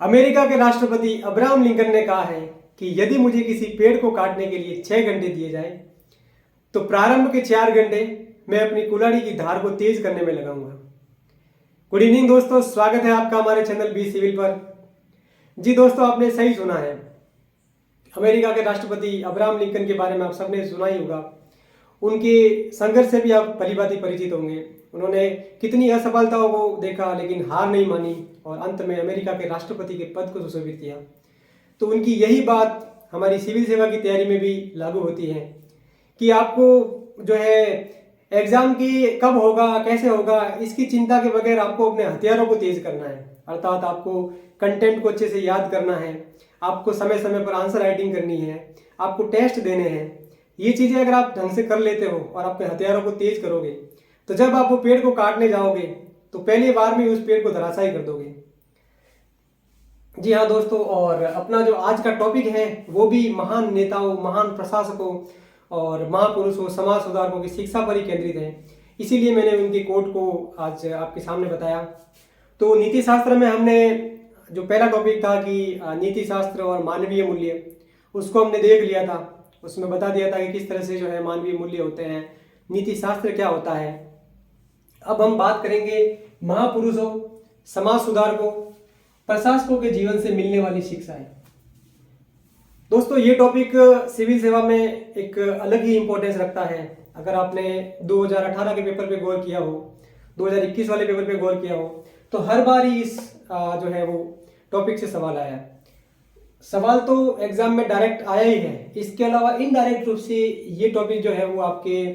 America के राष्ट्रपति Abraham Lincoln ने कहा है कि यदि मुझे किसी पेड़ को काटने के लिए 6 घंटे दिए जाए तो प्रारंभ के 4 घंटे मैं अपनी कुल्हाड़ी की धार को तेज करने में लगाऊंगा। गुड इवनिंग दोस्तों, स्वागत है आपका हमारे चैनल बी सिविल पर। जी दोस्तों, आपने सही सुना है। अमेरिका के राष्ट्रपति अब्राहम लिंकन के बारे में आप सबने सुना ही होगा। उनके संघर्ष से भी आप भलीभांति परिचित होंगे। उन्होंने कितनी असफलताओं को देखा लेकिन हार नहीं मानी और अंत में अमेरिका के राष्ट्रपति के पद को सुशोभित किया। तो उनकी यही बात हमारी सिविल सेवा की तैयारी में भी लागू होती है कि आपको जो है एग्जाम की कब होगा, कैसे होगा, इसकी चिंता के बगैर आपको अपने हथियारों को तेज करना है। अर्थात आपको कंटेंट को अच्छे से याद करना है, आपको समय समय पर आंसर राइटिंग करनी है, आपको टेस्ट देने हैं। ये चीज़ें अगर आप ढंग से कर लेते हो और अपने हथियारों को तेज करोगे तो जब आप वो पेड़ को काटने जाओगे तो पहली बार में उस पेड़ को धराशायी कर दोगे। जी हाँ दोस्तों, और अपना जो आज का टॉपिक है वो भी महान नेताओं, महान प्रशासकों और महापुरुषों, समाज सुधारकों की शिक्षा पर ही केंद्रित है। इसीलिए मैंने उनके कोट को आज आपके सामने बताया। तो नीति शास्त्र में हमने जो पहला टॉपिक था कि नीति शास्त्र और मानवीय मूल्य, उसको हमने देख लिया था। उसमें बता दिया था कि किस तरह से जो है मानवीय मूल्य होते हैं, नीति शास्त्र क्या होता है। अब हम बात करेंगे महापुरुषों, समाज सुधारकों, प्रशासकों के जीवन से मिलने वाली शिक्षाएं। दोस्तों, ये टॉपिक सिविल सेवा में एक अलग ही इंपॉर्टेंस रखता है। अगर आपने 2018 के पेपर पे गौर किया हो, 2021 वाले पेपर पे गौर किया हो, तो हर बार ही इस जो है वो टॉपिक से सवाल आया है। सवाल तो एग्जाम में डायरेक्ट आया ही है, इसके अलावा इनडायरेक्ट रूप से ये टॉपिक जो है वो आपके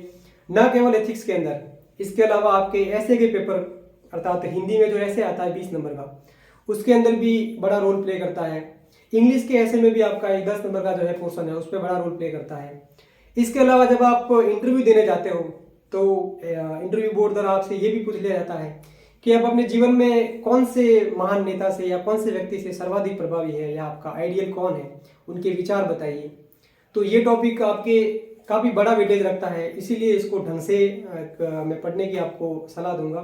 न केवल एथिक्स के अंदर, इसके अलावा आपके ऐसे के पेपर अर्थात हिंदी में जो ऐसे आता है 20 नंबर का, उसके अंदर भी बड़ा रोल प्ले करता है। इंग्लिश के ऐसे में भी आपका 10 नंबर का जो है पोर्शन है, उस पर बड़ा रोल प्ले करता है। इसके अलावा जब आप इंटरव्यू देने जाते हो तो इंटरव्यू बोर्ड द्वारा आपसे ये भी पूछ लिया जाता है कि आप अपने जीवन में कौन से महान नेता से या कौन से व्यक्ति से सर्वाधिक प्रभावी है या आपका आइडियल कौन है, उनके विचार बताइए। तो ये टॉपिक आपके काफ़ी बड़ा वेटेज रखता है, इसीलिए इसको ढंग से मैं पढ़ने की आपको सलाह दूंगा।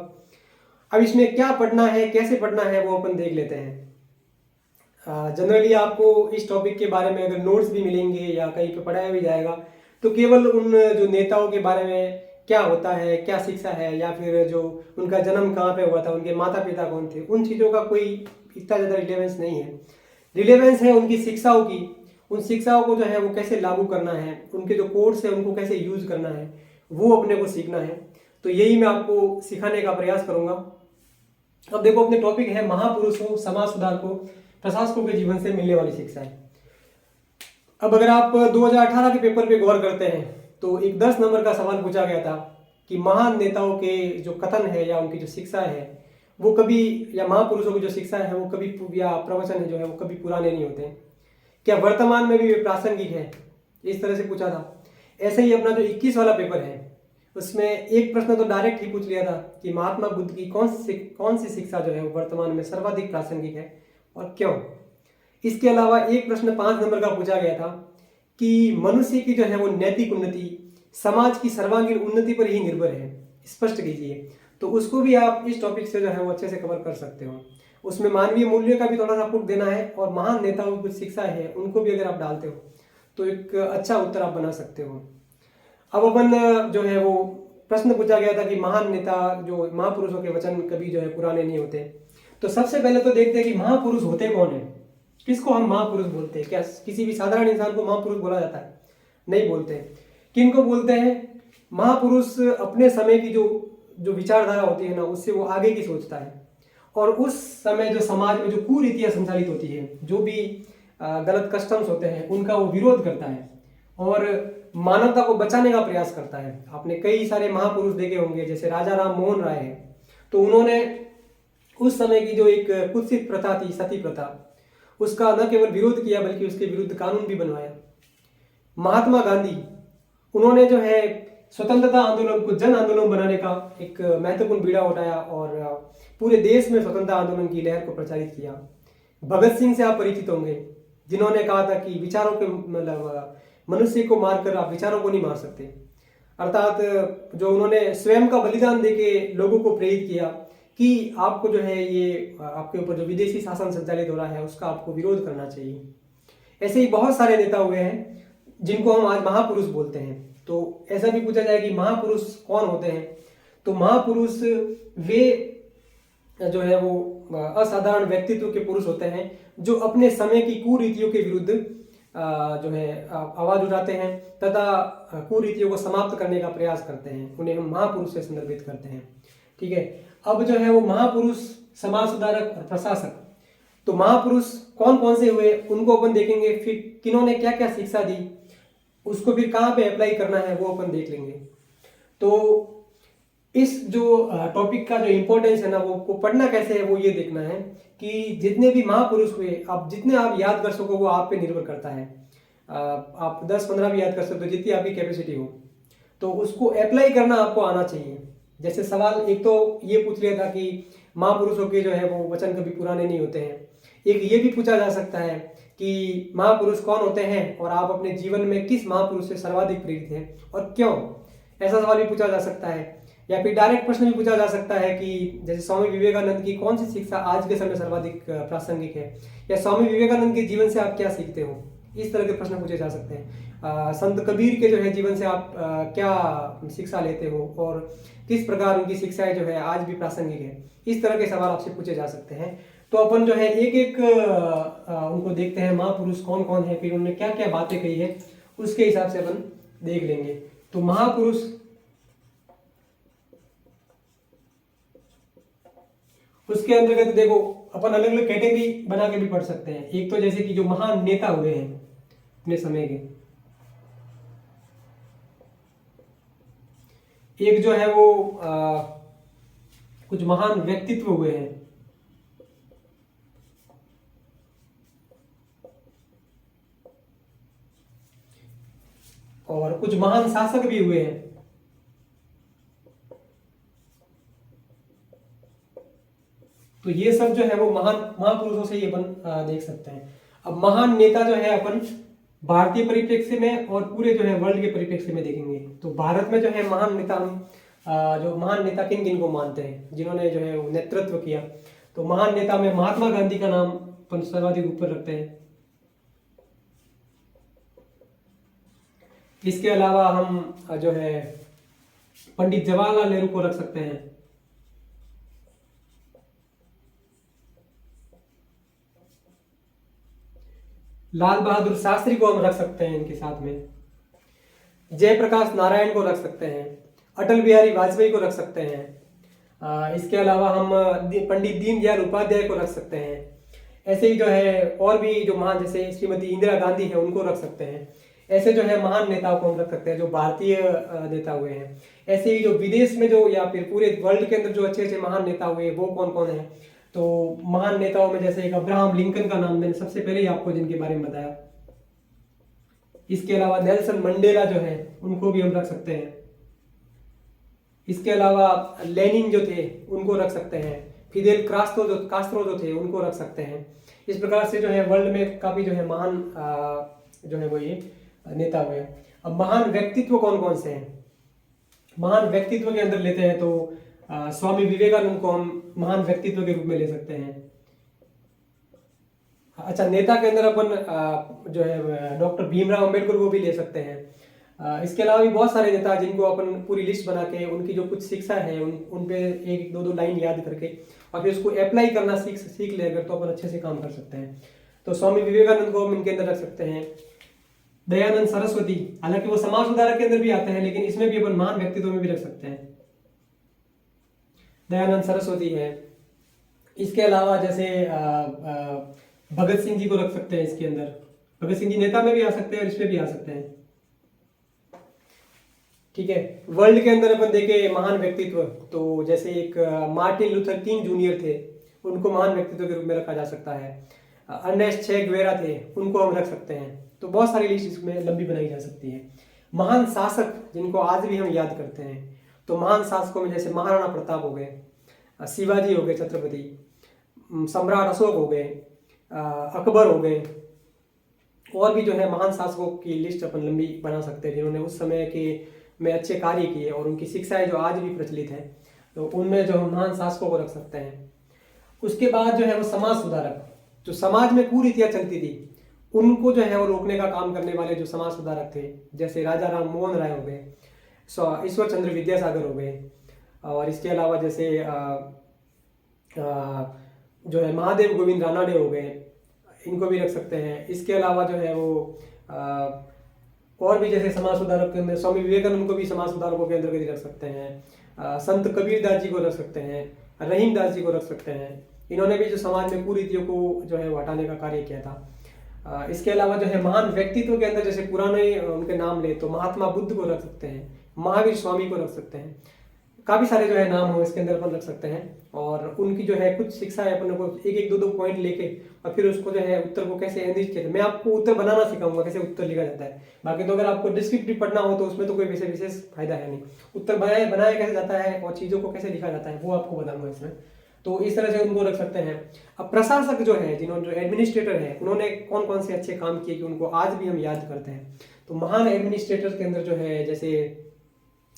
अब इसमें क्या पढ़ना है, कैसे पढ़ना है, वो अपन देख लेते हैं। जनरली आपको इस टॉपिक के बारे में अगर नोट्स भी मिलेंगे या कहीं पे पढ़ाया भी जाएगा तो केवल उन जो नेताओं के बारे में क्या होता है, क्या शिक्षा है, या फिर जो उनका जन्म कहाँ पे हुआ था, उनके माता पिता कौन थे, उन चीज़ों का कोई इतना ज़्यादा रिलेवेंस नहीं है। रिलेवेंस है उनकी शिक्षाओं की। उन शिक्षाओं को जो है वो कैसे लागू करना है, उनके जो कोर्स है उनको कैसे यूज करना है, वो अपने को सीखना है। तो यही मैं आपको सिखाने का प्रयास करूँगा। अब देखो, अपने टॉपिक है महापुरुषों, समाज सुधारकों, प्रशासकों के जीवन से मिलने वाली शिक्षाएं। अब अगर आप 2018 के पेपर पे गौर करते हैं तो एक 10 नंबर का सवाल पूछा गया था कि महान नेताओं के जो कथन है या उनकी जो शिक्षा है वो कभी, या महापुरुषों की जो शिक्षा है वो कभी, या प्रवचन है जो है वो कभी पुराने नहीं होते, क्या वर्तमान में भी प्रासंगिक है, इस तरह से पूछा था। ऐसे ही अपना जो 21 वाला पेपर है उसमें एक प्रश्न तो डायरेक्ट ही पूछ लिया था कि महात्मा बुद्ध की कौन सी शिक्षा जो है वो वर्तमान में सर्वाधिक प्रासंगिक है और क्यों। इसके अलावा एक प्रश्न 5 नंबर का पूछा गया था कि मनुष्य की जो है वो नैतिक उन्नति समाज की सर्वांगीण उन्नति पर ही निर्भर है, स्पष्ट कीजिए। तो उसको भी आप इस टॉपिक से जो है वो अच्छे से कवर कर सकते हो। उसमें मानवीय मूल्य का भी थोड़ा सा पुट देना है और महान नेताओं की कुछ शिक्षा है उनको भी अगर आप डालते हो तो एक अच्छा उत्तर आप बना सकते हो। अब अपन जो है वो प्रश्न पूछा गया था कि महान नेता, जो महापुरुषों के वचन कभी जो है पुराने नहीं होते। तो सबसे पहले तो देखते हैं कि महापुरुष होते कौन है, किसको हम महापुरुष बोलते हैं। क्या किसी भी साधारण इंसान को महापुरुष बोला जाता है? नहीं बोलते। किनको बोलते हैं? महापुरुष अपने समय की जो विचारधारा होती है ना, उससे वो आगे की सोचता है और उस समय जो समाज में जो कुरीतियां संचालित होती है, जो भी गलत कस्टम्स होते हैं, उनका वो विरोध करता है और मानवता को बचाने का प्रयास करता है। आपने कई सारे महापुरुष देखे होंगे, जैसे राजा राम मोहन राय है, तो उन्होंने उस समय की जो एक कुत्सित प्रथा थी, सती प्रथा, उसका न केवल विरोध किया बल्कि उसके विरुद्ध कानून भी बनवाया। महात्मा गांधी, उन्होंने जो है स्वतंत्रता आंदोलन को जन आंदोलन बनाने का एक महत्वपूर्ण बीड़ा उठाया और पूरे देश में स्वतंत्रता आंदोलन की लहर को प्रचारित किया। भगत सिंह से आप परिचित होंगे, जिन्होंने कहा था कि विचारों के मतलब मनुष्य को मारकर आप विचारों को नहीं मार सकते। अर्थात जो उन्होंने स्वयं का बलिदान देके लोगों को प्रेरित किया कि आपको जो है ये आपके ऊपर जो विदेशी शासन संचालित हो रहा है उसका आपको विरोध करना चाहिए। ऐसे ही बहुत सारे नेता हुए हैं जिनको हम आज महापुरुष बोलते हैं। तो ऐसा भी पूछा जाए कि महापुरुष कौन होते हैं, तो महापुरुष वे जो है वो असाधारण व्यक्तित्व के पुरुष होते हैं जो अपने समय की कुरीतियों के विरुद्ध जो है आवाज उठाते हैं तथा कुरीतियों को समाप्त करने का प्रयास करते हैं। उन्हें हम महापुरुष से संदर्भित करते हैं। ठीक है, अब जो है वो महापुरुष, समाज सुधारक और प्रशासक, तो महापुरुष कौन कौन से हुए उनको अपन देखेंगे, फिर किन्होंने क्या क्या शिक्षा दी, उसको फिर कहाँ पे अप्लाई करना है वो अपन देख लेंगे। तो इस जो टॉपिक का जो इम्पोर्टेंस है ना वो को पढ़ना कैसे है वो ये देखना है कि जितने भी महापुरुष हुए आप जितने आप याद कर सको वो आप पे निर्भर करता है। आप 10-15 भी याद कर सकते हो, जितनी आपकी कैपेसिटी हो, तो उसको अप्लाई करना आपको आना चाहिए। जैसे सवाल एक तो ये पूछ लिया था कि महापुरुषों के जो है वो वचन कभी पुराने नहीं होते हैं। एक ये भी पूछा जा सकता है कि महापुरुष कौन होते हैं और आप अपने जीवन में किस महापुरुष से सर्वाधिक प्रेरित हैं और क्यों, ऐसा सवाल भी पूछा जा सकता है। या फिर डायरेक्ट प्रश्न भी पूछा जा सकता है कि जैसे स्वामी विवेकानंद की कौन सी शिक्षा आज के समय सर्वाधिक प्रासंगिक है, या स्वामी विवेकानंद के जीवन से आप क्या सीखते हो, इस तरह के प्रश्न पूछे जा सकते हैं। संत कबीर के जो है जीवन से आप क्या शिक्षा लेते हो और किस प्रकार उनकी शिक्षाएं जो है आज भी प्रासंगिक है, इस तरह के सवाल आपसे पूछे जा सकते हैं। तो अपन जो है एक एक उनको देखते हैं, महापुरुष कौन कौन है, फिर उन्होंने क्या क्या बातें कही है, उसके हिसाब से अपन देख लेंगे। तो महापुरुष, उसके अंतर्गत देखो अपन अलग अलग कैटेगरी बना के भी पढ़ सकते हैं। एक तो जैसे कि जो महान नेता हुए हैं अपने समय के, एक जो है वो कुछ महान व्यक्तित्व हुए हैं, और कुछ महान शासक भी हुए हैं। तो ये सब जो है वो महान महापुरुषों से ही अपन देख सकते हैं। अब महान नेता जो है अपन भारतीय परिप्रेक्ष्य में और पूरे जो है वर्ल्ड के परिप्रेक्ष्य में देखेंगे। तो भारत में जो है महान नेता हम जो महान नेता किन किन को मानते हैं जिन्होंने जो है वो नेतृत्व किया, तो महान नेता में महात्मा गांधी का नाम अपन सर्वाधिक ऊपर रखते हैं। इसके अलावा हम जो है पंडित जवाहरलाल नेहरू को रख सकते हैं। लाल बहादुर शास्त्री को हम रख सकते हैं इनके साथ में। जयप्रकाश नारायण को रख सकते हैं। अटल बिहारी वाजपेयी को रख सकते हैं। इसके अलावा हम पंडित दीनदयाल उपाध्याय को रख सकते हैं। ऐसे ही जो है और भी जो महान, जैसे श्रीमती इंदिरा गांधी है, उनको रख सकते हैं। ऐसे जो है महान नेताओं को हम रख सकते हैं जो भारतीय नेता हुए हैं। ऐसे ही जो विदेश में जो या फिर पूरे वर्ल्ड के अंदर जो अच्छे अच्छे महान नेता हुए वो कौन कौन है, तो महान नेताओं में जैसे एक अब्राहम लिंकन का नाम मैंने सबसे पहले ही आपको जिनके बारे में बताया। इसके अलावा नेल्सन मंडेला जो है उनको भी हम रख सकते हैं। इसके अलावा लेनिन जो थे उनको रख सकते हैं। फिदेल कास्ट्रो जो थे उनको रख सकते हैं। इस प्रकार से जो है वर्ल्ड में काफी जो है महान जो है वो ये नेता हुए। अब महान व्यक्तित्व कौन कौन से हैं, महान व्यक्तित्व के अंदर लेते हैं तो स्वामी विवेकानंद को हम महान व्यक्तित्व के रूप में ले सकते हैं। अच्छा, नेता के अंदर अपन जो है डॉक्टर भीमराव अंबेडकर को भी ले सकते हैं। इसके अलावा भी बहुत सारे नेता जिनको अपन पूरी लिस्ट बना के उनकी जो कुछ शिक्षा है उन पे एक दो लाइन याद करके और फिर उसको अप्लाई करना सीख ले अगर, तो अपन अच्छे से काम कर सकते हैं। तो स्वामी विवेकानंद को हम इनके अंदर रख सकते हैं। दयानंद सरस्वती, हालांकि वो समाज सुधारक के अंदर भी आते हैं लेकिन इसमें भी अपन महान व्यक्तित्व में भी रख सकते हैं। दयानंद सरस्वती है। इसके अलावा जैसे भगत सिंह जी को रख सकते हैं इसके अंदर। भगत सिंह जी नेता में भी आ सकते हैं और इसमें भी आ सकते हैं। ठीक है, वर्ल्ड के अंदर अपन देखे महान व्यक्तित्व, तो जैसे एक मार्टिन लूथर किंग जूनियर थे, उनको महान व्यक्तित्व के रूप में रखा जा सकता है। अर्नेस्ट चे गुवेरा थे, उनको हम रख सकते हैं। तो बहुत सारी लिस्ट इसमें लंबी बनाई जा सकती है। महान शासक जिनको आज भी हम याद करते हैं, तो महान शासकों में जैसे महाराणा प्रताप हो गए, शिवाजी हो गए छत्रपति, सम्राट अशोक हो गए, अकबर हो गए, और भी जो है महान शासकों की लिस्ट अपन लंबी बना सकते हैं जिन्होंने उस समय के में अच्छे कार्य किए और उनकी शिक्षाएं जो आज भी प्रचलित है। तो उनमें जो हम महान शासकों को रख सकते हैं। उसके बाद जो है वो समाज सुधारक, जो समाज में कुरीतियां चलती थी उनको जो है वो रोकने का काम करने वाले जो समाज सुधारक थे, जैसे राजा राम मोहन राय हो गए, ईश्वर चंद्र विद्यासागर हो गए, और इसके अलावा जैसे जो है महादेव गोविंद रानाडे हो गए, इनको भी रख सकते हैं। इसके अलावा जो है वो और भी जैसे समाज सुधारक के अंदर स्वामी विवेकानंद को भी समाज सुधारकों के अंतर्गत रख सकते हैं। संत कबीर दास जी को रख सकते हैं, रहीम दास जी को रख सकते हैं। इन्होंने भी जो समाज में कुरीतियों को जो है वो हटाने का कार्य किया था। इसके अलावा जो है महान व्यक्तित्व के अंदर जैसे पुराने उनके नाम ले तो महात्मा बुद्ध को रख सकते हैं, महावीर स्वामी को रख सकते हैं, काफी सारे जो है नाम हो इसके अंदर अपन रख सकते हैं। और उनकी जो है कुछ शिक्षाएं अपन को एक एक दो पॉइंट लेके और फिर उसको जो है उत्तर को कैसे एनरिच किया, मैं आपको उत्तर बनाना सिखाऊंगा कैसे उत्तर लिखा जाता है। बाकी तो अगर आपको डिस्क्रिप्टिव पढ़ना हो तो उसमें तो कोई विशेष फायदा है नहीं। उत्तर बनाया कैसे जाता है और चीजों को कैसे लिखा जाता है वो आपको बताऊंगा इसमें। तो इस तरह से उनको रख सकते हैं। अब प्रशासक जो है, जिन्होंने जो एडमिनिस्ट्रेटर है, उन्होंने कौन कौन से अच्छे काम किए कि उनको आज भी हम याद करते हैं। तो महान एडमिनिस्ट्रेटर के अंदर जो है जैसे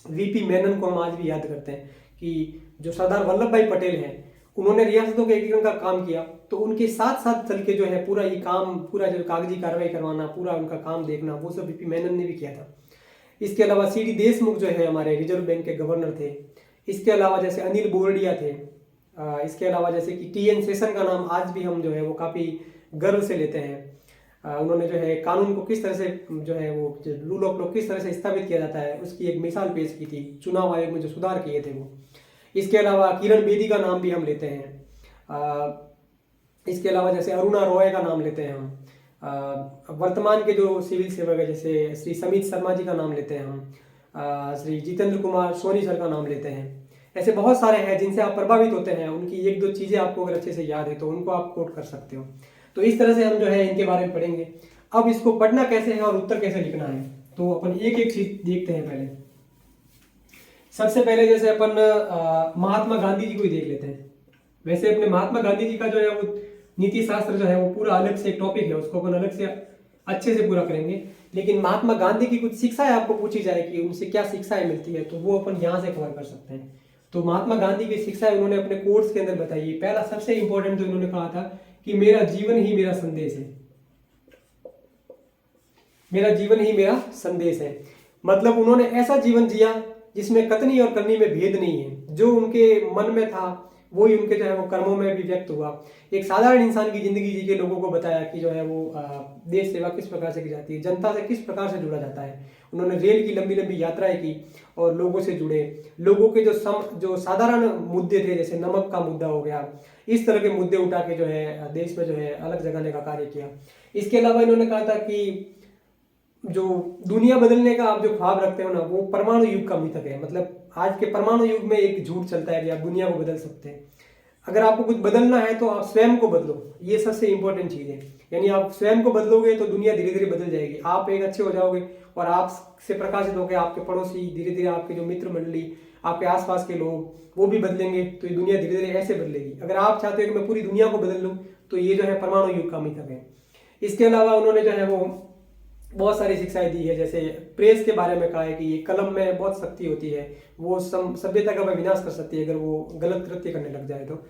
वीपी मेनन को हम आज भी याद करते हैं कि जो सरदार वल्लभ भाई पटेल हैं, उन्होंने रियासतों के एकीकरण का काम किया। तो उनके साथ साथ चल के जो है पूरा ये काम, पूरा जो कागजी कार्रवाई करवाना, पूरा उनका काम देखना, वो सब वीपी मेनन ने भी किया था। इसके अलावा सीडी देशमुख जो है हमारे रिजर्व बैंक के गवर्नर थे। इसके अलावा जैसे अनिल बोरडिया थे। इसके अलावा जैसे कि टीएन शेषन का नाम आज भी हम जो है वो काफ़ी गर्व से लेते हैं। उन्होंने जो है कानून को किस तरह से जो है वो रूल ऑफ लॉ किस तरह से स्थापित किया जाता है उसकी एक मिसाल पेश की थी, चुनाव आयोग में जो सुधार किए थे वो। इसके अलावा किरण बेदी का नाम भी हम लेते हैं। इसके अलावा जैसे अरुणा रॉय का नाम लेते हैं हम। वर्तमान के जो सिविल सेवक है जैसे श्री समित शर्मा जी का नाम लेते हैं हम। श्री जितेंद्र कुमार सोनी सर का नाम लेते हैं। ऐसे बहुत सारे हैं जिनसे आप प्रभावित होते हैं। उनकी एक दो चीज़ें आपको अगर अच्छे से याद है तो उनको आप कोट कर सकते हो। तो इस तरह से हम जो है इनके बारे में पढ़ेंगे। अब इसको पढ़ना कैसे है और उत्तर कैसे लिखना है तो अपन एक एक चीज देखते हैं। पहले सबसे पहले जैसे अपन महात्मा गांधी जी को ही देख लेते हैं। वैसे अपने महात्मा गांधी जी का जो है वो नीति शास्त्र जो है वो पूरा अलग से एक टॉपिक है, उसको अपन अलग से अच्छे से पूरा करेंगे। लेकिन महात्मा गांधी की कुछ शिक्षाएं आपको पूछी जाए कि उनसे क्या शिक्षाएं मिलती है तो वो अपन यहाँ से कवर कर सकते हैं। तो महात्मा गांधी की शिक्षाएं उन्होंने अपने कोर्स के अंदर बताई। पहला सबसे इंपॉर्टेंट जो उन्होंने कहा था कि मेरा जीवन ही मेरा संदेश है। मेरा जीवन ही मेरा संदेश है मतलब उन्होंने ऐसा जीवन जिया जिसमें कथनी और करनी में भेद नहीं है। जो उनके मन में था वो ही उनके जो है वो कर्मों में भी व्यक्त हुआ। एक साधारण इंसान की जिंदगी जी के लोगों को बताया कि जो है वो देश सेवा किस प्रकार से की जाती है, जनता से किस प्रकार से जुड़ा जाता है। उन्होंने रेल की लंबी लंबी यात्राएं की और लोगों से जुड़े। लोगों के जो साधारण मुद्दे थे जैसे नमक का मुद्दा हो गया, इस तरह के मुद्दे उठा के जो है देश में जो है अलग जगाने का कार्य किया। इसके अलावा इन्होंने कहा था कि जो दुनिया बदलने का आप जो ख्वाब रखते हो ना वो परमाणु युग का मिथक है। मतलब आज के परमाणु युग में एक झूठ चलता है कि आप दुनिया को बदल सकते हैं। अगर आपको कुछ बदलना है तो आप स्वयं को बदलो, ये सबसे इंपॉर्टेंट चीज है। यानी आप स्वयं को बदलोगे तो दुनिया धीरे धीरे बदल जाएगी। आप एक अच्छे हो जाओगे और आपसे प्रकाशित होकर आपके पड़ोसी, धीरे धीरे आपके जो मित्र मंडली, आपके आसपास के लोग वो भी बदलेंगे तो ये दुनिया धीरे धीरे ऐसे बदलेगी। अगर आप चाहते हो कि मैं पूरी दुनिया को बदल लूँ तो ये जो है परमाणु युग का मिथक है। इसके अलावा उन्होंने जो है वो बहुत सारी शिक्षाएं दी है। जैसे प्रेस के बारे में कहा है कि ये कलम में बहुत शक्ति होती है, वो सभ्यता का विनाश कर सकती है अगर वो गलत कृत्य करने लग जाए तो।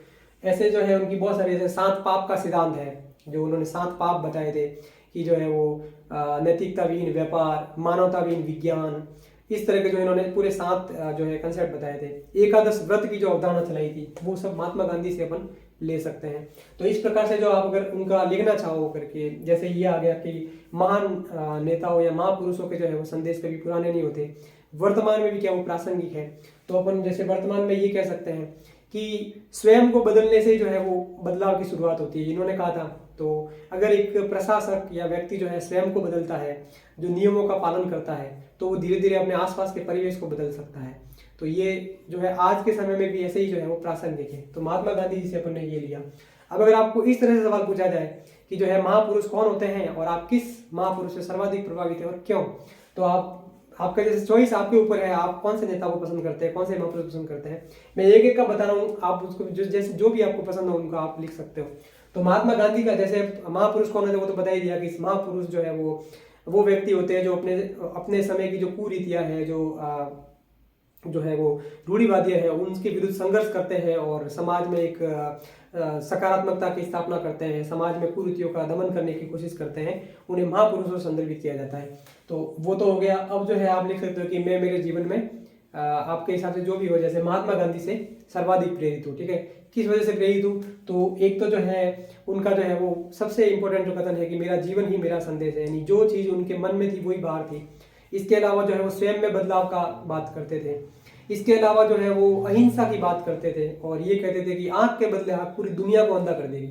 ऐसे जो है उनकी बहुत सारी, जैसे 7 पाप का सिद्धांत है जो उन्होंने 7 पाप बताए थे कि जो है वो नैतिकताविहीन व्यापार, मानवताविहीन विज्ञान, इस तरह के जो इन्होंने पूरे 7 जो है कंसेप्ट बताए थे। एकादश व्रत की जो अवधारणा चलाई थी वो सब महात्मा गांधी से अपन ले सकते हैं। तो इस प्रकार से जो आप अगर उनका लिखना चाहो करके, जैसे ये आ गया कि महान नेताओं या महापुरुषों के जो है वो संदेश कभी पुराने नहीं होते, वर्तमान में भी क्या वो प्रासंगिक है। तो अपन जैसे वर्तमान में ये कह सकते हैं कि स्वयं को बदलने से जो है वो बदलाव की शुरुआत होती है, इन्होंने कहा था। तो अगर एक प्रशासक या व्यक्ति जो है स्वयं को बदलता है, जो नियमों का पालन करता है, तो वो धीरे धीरे अपने आसपास के परिवेश को बदल सकता है। तो ये जो है आज के समय में भी ऐसे ही जो है वो प्रासंगिक है। तो महात्मा गांधी जी से अपन ने ये लिया। अब अगर आपको इस तरह से सवाल पूछा जाए कि जो है महापुरुष कौन होते हैं और आप किस महापुरुष से सर्वाधिक प्रभावित है और क्यों, तो आपका जैसे चॉइस आपके ऊपर है, आप कौन से नेता को पसंद करते हैं, कौन से महापुरुष पसंद करते हैं। मैं एक एक का बता रहा हूँ, आप उसको जैसे जो भी आपको पसंद हो उनका आप लिख सकते हो। तो महात्मा गांधी का जैसे महापुरुष कौन है वो तो बता ही दिया कि महापुरुष जो है वो व्यक्ति होते हैं जो अपने समय की जो कुरीतियां है, जो जो है वो रूढ़िवादियाँ हैं उनके विरुद्ध संघर्ष करते हैं और समाज में एक सकारात्मकता की स्थापना करते हैं, समाज में कुरीतियों का दमन करने की कोशिश करते हैं, उन्हें महापुरुषों से संदर्भित किया जाता है। तो वो तो हो गया। अब जो है आप लिख सकते हो कि मैं मेरे जीवन में आपके हिसाब से जो भी हो, जैसे महात्मा गांधी से सर्वाधिक प्रेरित हूँ। ठीक है, किस वजह से प्रेरित हूँ? तो एक तो जो है उनका जो है वो सबसे इंपॉर्टेंट जो कथन है कि मेरा जीवन ही मेरा संदेश है, यानी जो चीज़ उनके मन में थी वही बाहर थी। इसके अलावा जो है वो स्वयं में बदलाव का बात करते थे। इसके अलावा जो है वो अहिंसा की बात करते थे और ये कहते थे कि आंख के बदले आंख पूरी दुनिया को अंधा कर देगी।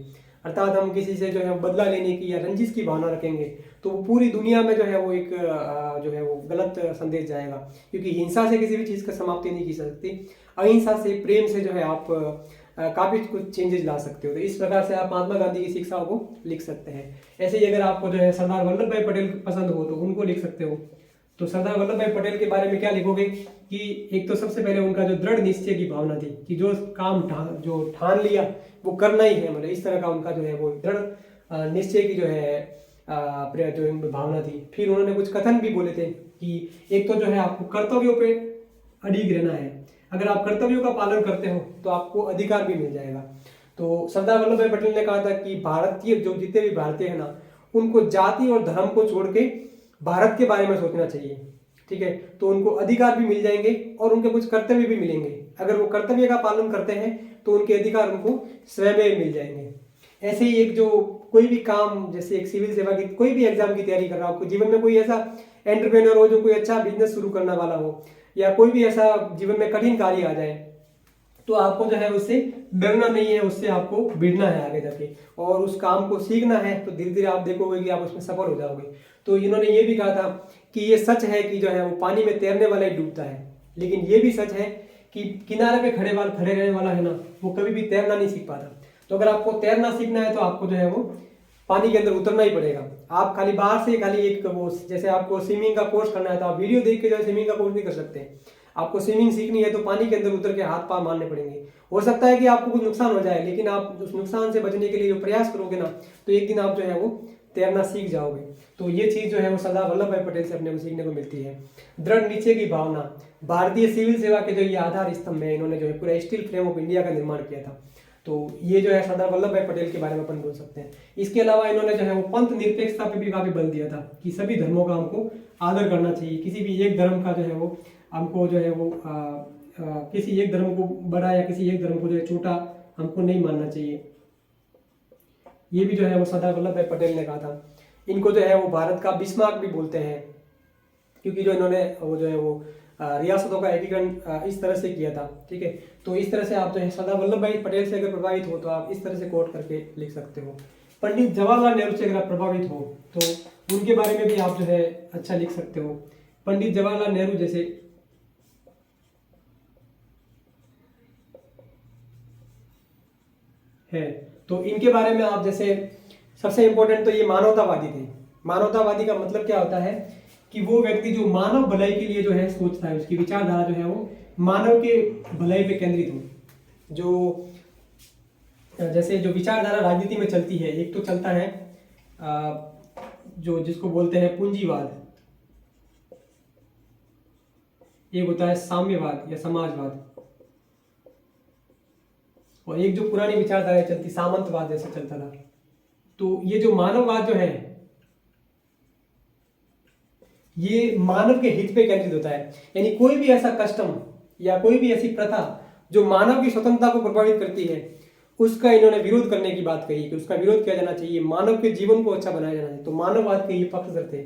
अर्थात हम किसी से जो है बदला लेने की या रंजिश की भावना रखेंगे तो वो पूरी दुनिया में जो है वो एक जो है वो गलत संदेश जाएगा, क्योंकि हिंसा से किसी भी चीज़ का समाप्ति नहीं की जा सकती। अहिंसा से, प्रेम से जो है आप काफ़ी कुछ चेंजेस ला सकते हो। तो इस प्रकार से आप महात्मा गांधी की शिक्षाओं को लिख सकते हैं। ऐसे ही अगर आपको जो है सरदार वल्लभ भाई पटेल पसंद हो तो उनको लिख सकते हो। तो सरदार वल्लभ भाई पटेल के बारे में क्या लिखोगे कि एक तो सबसे पहले उनका जो दृढ़ निश्चय की भावना थी कि जो काम जो ठान लिया वो करना ही है, मतलब इस तरह का उनका जो है वो दृढ़ निश्चय की जो है जो भावना थी। फिर उन्होंने कुछ कथन भी बोले थे कि एक तो जो है आपको कर्तव्यों पे अडिग रहना है, अगर आप कर्तव्यों का पालन करते हो तो आपको अधिकार भी मिल जाएगा। तो सरदार वल्लभ भाई पटेल ने कहा था कि भारतीय जो जितने भी भारतीय है ना, उनको जाति और धर्म को छोड़ के भारत के बारे में सोचना चाहिए। ठीक है, तो उनको अधिकार भी मिल जाएंगे और उनके कुछ कर्तव्य भी मिलेंगे। अगर वो कर्तव्य का पालन करते हैं तो उनके अधिकार उनको स्वयं मिल जाएंगे। ऐसे ही एक जो कोई भी काम, जैसे एक सिविल सेवा की कोई भी एग्जाम की तैयारी कर रहा हो, आपको जीवन में कोई ऐसा एंटरप्रेन्योर हो जो कोई अच्छा बिजनेस शुरू करने वाला हो, या कोई भी ऐसा जीवन में कठिन कार्य आ जाए, तो आपको जो है उससे डरना नहीं है, उससे आपको भिड़ना है आगे जाके, और उस काम को सीखना है। तो धीरे धीरे आप देखोगे कि आप उसमें सफल हो जाओगे। तो इन्होंने ये भी कहा था कि ये सच है कि जो है वो पानी में तैरने वाला ही डूबता है, लेकिन ये भी सच है कि किनारे पे खड़े रहने वाला है ना, वो कभी भी तैरना नहीं सीख पाता। तो अगर आपको तैरना सीखना है तो आपको जो है वो पानी के अंदर उतरना ही पड़ेगा। आप खाली बाहर से खाली एक वो, जैसे आपको स्विमिंग का कोर्स करना है तो आप वीडियो देख के जो है स्विमिंग का कोर्स नहीं कर सकते। आपको स्विमिंग सीखनी है तो पानी के अंदर उतर के हाथ पांव मारने पड़ेंगे। हो सकता है कि आपको कुछ नुकसान हो जाए, लेकिन आप उस नुकसान से बचने के लिए जो प्रयास करोगे ना, तो एक दिन आप जो है वो तैरना सीख जाओगे। तो ये चीज जो है वो सरदार वल्लभ भाई पटेल से अपने को सीखने को मिलती है। दृढ़ निश्चय की भावना, भारतीय सिविल सेवा के जो ये आधार स्तंभ है, इन्होंने जो है पूरा स्टील फ्रेम ऑफ इंडिया का निर्माण किया था। तो ये जो है सरदार वल्लभ भाई पटेल के बारे में अपन बोल सकते हैं। इसके अलावा इन्होंने जो है वो पंथ निरपेक्षता पे भी काफी बल दिया था कि सभी धर्मों का हमको आदर करना चाहिए, किसी भी एक धर्म का जो है वो हमको जो है वो किसी एक धर्म को बड़ा या किसी एक धर्म को जो है छोटा हमको नहीं मानना चाहिए। ये भी जो है वो सरदार वल्लभ भाई पटेल ने कहा था। इनको जो है वो भारत का बिस्मार्क भी बोलते हैं, क्योंकि जो इन्होंने वो जो है वो रियासतों का एकीकरण इस तरह से किया था। ठीक है, तो इस तरह से आप जो है सरदार वल्लभ भाई पटेल से अगर प्रभावित हो तो आप इस तरह से कोट करके लिख सकते हो। पंडित जवाहरलाल नेहरू से अगर आप प्रभावित हो तो उनके बारे में भी आप जो है अच्छा लिख सकते हो। पंडित जवाहरलाल नेहरू जैसे है, तो इनके बारे में आप जैसे सबसे इंपॉर्टेंट तो ये मानवतावादी थे। मानवतावादी का मतलब क्या होता है कि वो व्यक्ति जो मानव भलाई के लिए जो है सोचता है, उसकी विचारधारा जो है वो मानव के भलाई पे केंद्रित हो। जो जैसे जो विचारधारा राजनीति में चलती है, एक तो चलता है जो जिसको बोलते हैं पूंजीवाद, एक होता है साम्यवाद या समाजवाद, और एक जो पुरानी विचारधारा चलती सामंतवाद जैसे चलता था। तो ये जो मानववाद जो है ये मानव के हित पे केंद्रित होता है, यानी कोई भी ऐसा कस्टम या कोई भी ऐसी प्रथा जो मानव की स्वतंत्रता को प्रभावित करती है, उसका इन्होंने विरोध करने की बात कही कि उसका विरोध किया जाना चाहिए, मानव के जीवन को अच्छा बनाया जाना चाहिए। तो मानववाद के ये पक्षधर थे।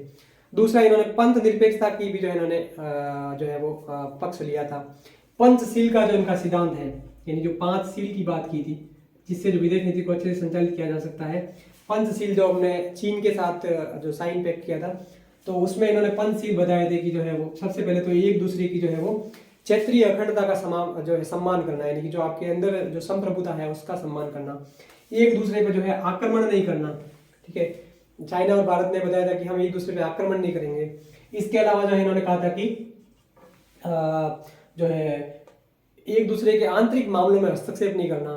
दूसरा इन्होंने पंथ निरपेक्षता की भी जो इन्होंने जो है वो पक्ष लिया था। पंचशील का जो इनका सिद्धांत है, यानी जो 5 सील की बात की थी जिससे जो विदेश नीति को अच्छे से संचालित किया जा सकता है। पंचशील जो हमने चीन के साथ जो साइन पैक्ट किया था, तो उसमें इन्होंने पंचशील बताए थे कि जो है वो सबसे पहले तो एक दूसरे की जो है वो क्षेत्रीय अखंडता का जो है सम्मान करना, यानी कि जो आपके अंदर जो संप्रभुता है उसका सम्मान करना, एक दूसरे पर जो है आक्रमण नहीं करना। ठीक है, चाइना और भारत ने बताया था कि हम एक दूसरे पे आक्रमण नहीं करेंगे। इसके अलावा जो है इन्होंने कहा था कि जो है एक दूसरे के आंतरिक मामलों में हस्तक्षेप नहीं करना,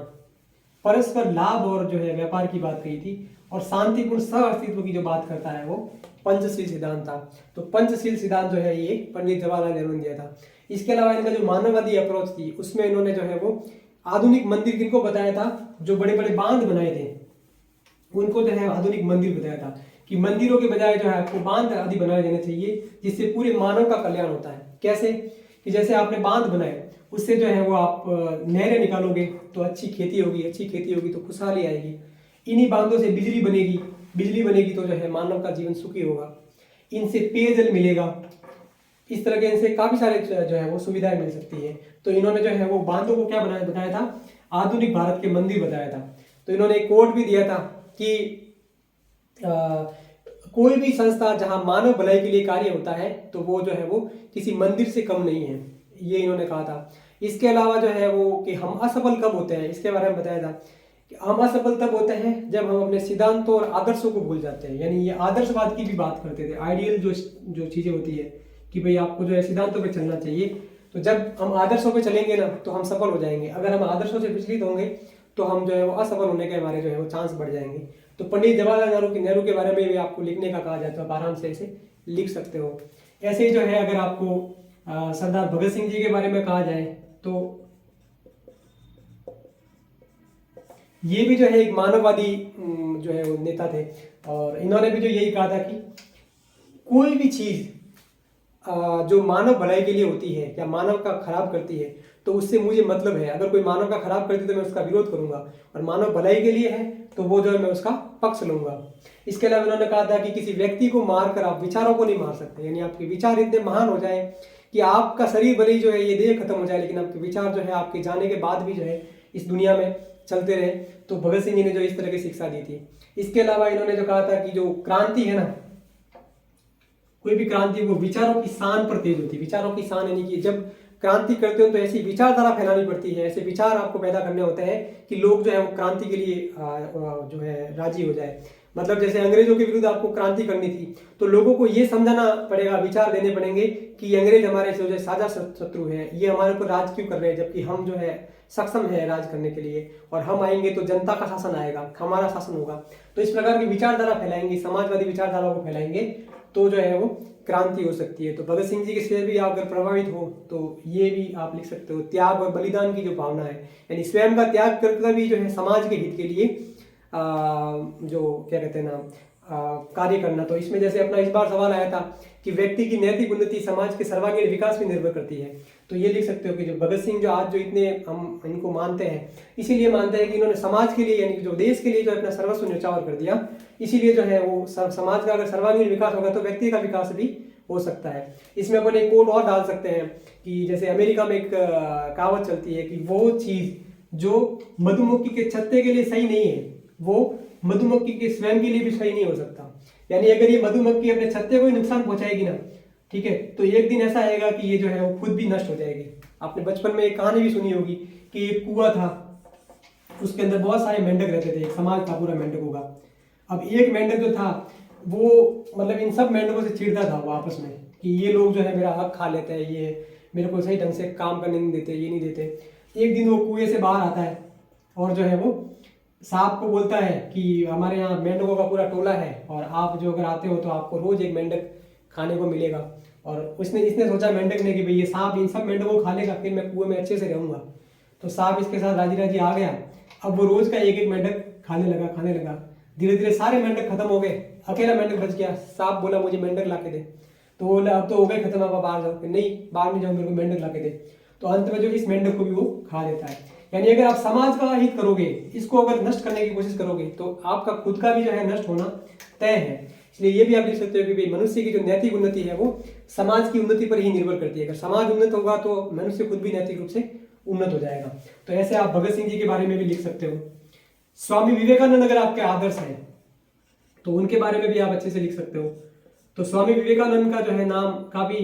परस्पर लाभ और जो है व्यापार की बात कही थी, और शांतिपूर्ण सह अस्तित्व की जो बात करता है वो पंचशील सिद्धांत था। तो पंचशील सिद्धांत जो है ये पंडित जवाहरलाल नेहरू ने दिया था। इसके अलावा इनका जो मानववादी अप्रोच थी उसमें इन्होंने जो है वो आधुनिक मंदिर किनको बताया था, जो बड़े बड़े बांध बनाए थे उनको जो है आधुनिक मंदिर बताया था कि मंदिरों के बजाय जो है आपको बांध आदि बनाए जाने चाहिए जिससे पूरे मानव का कल्याण होता है। कैसे कि जैसे आपने बांध बनाए उससे जो है वो आप नहरें निकालोगे तो अच्छी खेती होगी, अच्छी खेती होगी तो खुशहाली आएगी, इन्हीं बांधों से बिजली बनेगी, बिजली बनेगी तो जो है मानव का जीवन सुखी होगा, इनसे पेयजल मिलेगा, इस तरह के इनसे काफी सारे जो है वो सुविधाएं मिल सकती है। तो इन्होंने जो है वो बांधों को क्या बताया था, आधुनिक भारत के मंदिर बताया था। तो इन्होंने एक कोट भी दिया था कि कोई भी संस्था जहां मानव भलाई के लिए कार्य होता है तो वो जो है वो किसी मंदिर से कम नहीं है, ये इन्होंने कहा था। इसके अलावा जो है वो कि हम असफल कब होते हैं, इसके बारे में बताया था कि हम असफल तब होते हैं जब हम अपने सिद्धांतों और आदर्शों को भूल जाते हैं। यानी ये आदर्शवाद की भी बात करते थे, आइडियल जो चीजें होती है कि भाई आपको जो है सिद्धांतों पे चलना चाहिए। तो जब हम आदर्शों पे चलेंगे ना तो हम सफल हो जाएंगे, अगर हम आदर्शों से विचलित होंगे तो हम जो है वो असफल होने के हमारे जो है वो चांस बढ़ जाएंगे। तो पंडित जवाहरलाल नेहरू के बारे में भी आपको लिखने का कहा जाए तो आप आराम से ऐसे लिख सकते हो। ऐसे ही जो है अगर आपको सरदार भगत सिंह जी के बारे में कहा जाए तो ये भी जो है एक मानववादी जो है वो नेता थे, और इन्होंने भी जो यही कहा था कि कोई भी चीज जो मानव भलाई के लिए होती है या मानव का खराब करती है तो उससे मुझे मतलब है। अगर कोई मानव का खराब करती है तो मैं उसका विरोध करूंगा, और मानव भलाई के लिए है तो वो जो है मैं उसका पक्ष लूंगा। इसके अलावा उन्होंने कहा था कि किसी व्यक्ति को मारकर आप विचारों को नहीं मार सकते, यानी आपके विचार इतने महान हो जाए कि आपका शरीर भले ही जो है ये देह खत्म हो जाए लेकिन आपके विचार जो है आपके जाने के बाद भी जो है इस दुनिया में चलते रहे। तो भगत सिंह जी ने जो इस तरह की शिक्षा दी थी। इसके अलावा इन्होंने जो कहा था कि जो क्रांति है ना, कोई भी क्रांति वो विचारों की शान पर तेज होती है। विचारों की शान यानी कि जब क्रांति करते हो तो ऐसी विचारधारा फैलानी पड़ती है, ऐसे विचार आपको पैदा करने होते हैं कि लोग जो है वो क्रांति के लिए जो है राजी हो जाए। मतलब जैसे अंग्रेजों के विरुद्ध आपको क्रांति करनी थी तो लोगों को ये समझाना पड़ेगा, विचार देने पड़ेंगे कि अंग्रेज हमारे से जो है साझा शत्रु है, ये हमारे ऊपर राज क्यों कर रहे हैं जबकि हम जो है सक्षम है राज करने के लिए, और हम आएंगे तो जनता का शासन आएगा, हमारा शासन होगा। तो इस प्रकार की विचारधारा फैलाएंगे, समाजवादी विचारधारा को फैलाएंगे तो जो है वो क्रांति हो सकती है। तो भगत सिंह जी के से भी आप अगर प्रभावित हो तो ये भी आप लिख सकते हो। त्याग और बलिदान की जो भावना है, यानी स्वयं का त्याग करके भी जो है समाज के हित के लिए जो क्या कहते हैं ना कार्य करना। तो इसमें जैसे अपना इस बार सवाल आया था कि व्यक्ति की नैतिक उन्नति समाज के सर्वांगीण विकास पर निर्भर करती है। तो ये लिख सकते हो कि जो भगत सिंह जो आज जो इतने हम इनको मानते हैं, इसीलिए मानते हैं कि इन्होंने समाज के लिए यानी जो देश के लिए जो अपना सर्वस्व न्यौछावर कर दिया, इसीलिए जो है वो समाज का अगर सर्वांगीण विकास होगा तो व्यक्ति का विकास भी हो सकता है। इसमें अपन एक कोड और डाल सकते हैं कि जैसे अमेरिका में एक कहावत चलती है कि वो चीज जो मधुमक्खी के छत्ते के लिए सही नहीं है वो मधुमक्खी के स्वयं के लिए भी सही नहीं हो सकता। यानी अगर ये मधुमक्खी अपने छत्ते को ही नुकसान पहुंचाएगी ना, ठीक है, तो एक दिन ऐसा आएगा कि ये जो है वो खुद भी नष्ट हो जाएगी। आपने बचपन में एक कहानी भी सुनी होगी कि एक कुआं था, उसके अंदर बहुत सारे मेंढक रहते थे, एक समाज था पूरा मेंढकों का। अब एक मेंढक जो था वो मतलब इन सब मेंढकों से चिढ़ता था वो आपस में कि ये लोग जो है मेरा हक खा लेते हैं, ये मेरे को सही ढंग से काम करने नहीं देते, ये नहीं देते। एक दिन वो कुएं से बाहर आता है और जो है वो सांप को बोलता है कि हमारे यहाँ मेंढकों का पूरा टोला है और आप जो अगर आते हो तो आपको रोज एक मेंढक खाने को मिलेगा। और इसने सोचा मेंढक ने कि भाई ये सांप इन सब मेंढकों को खा लेगा, फिर मैं कुएं में अच्छे से रहूंगा। तो सांप इसके साथ राजी राजी आ गया। अब वो रोज का एक एक मेंढक खाने लगा। धीरे धीरे सारे मेंढक खत्म हो गए, अकेला मेंढक बच गया। सांप बोला मुझे मेंढक ला के दे, तो बोला अब तो हो गए खत्म, अब बाहर जाओ। नहीं, बाहर नहीं जाओ, मेरे को मेंढक ला के दे। तो अंत में जो इस मेंढक को भी वो खा लेता है। यानी अगर आप समाज का हित करोगे, इसको अगर नष्ट करने की कोशिश करोगे तो आपका खुद का भी जो है नष्ट होना तय है। इसलिए ये भी आप लिख सकते हो कि भाई मनुष्य की जो नैतिक उन्नति है वो समाज की उन्नति पर ही निर्भर करती है। अगर समाज उन्नत होगा तो मनुष्य खुद भी नैतिक रूप से उन्नत हो जाएगा। तो ऐसे आप भगत सिंह जी के बारे में भी लिख सकते हो। स्वामी विवेकानंद अगर आपके आदर्श हैं तो उनके बारे में भी आप अच्छे से लिख सकते हो। तो स्वामी विवेकानंद का जो है नाम काफी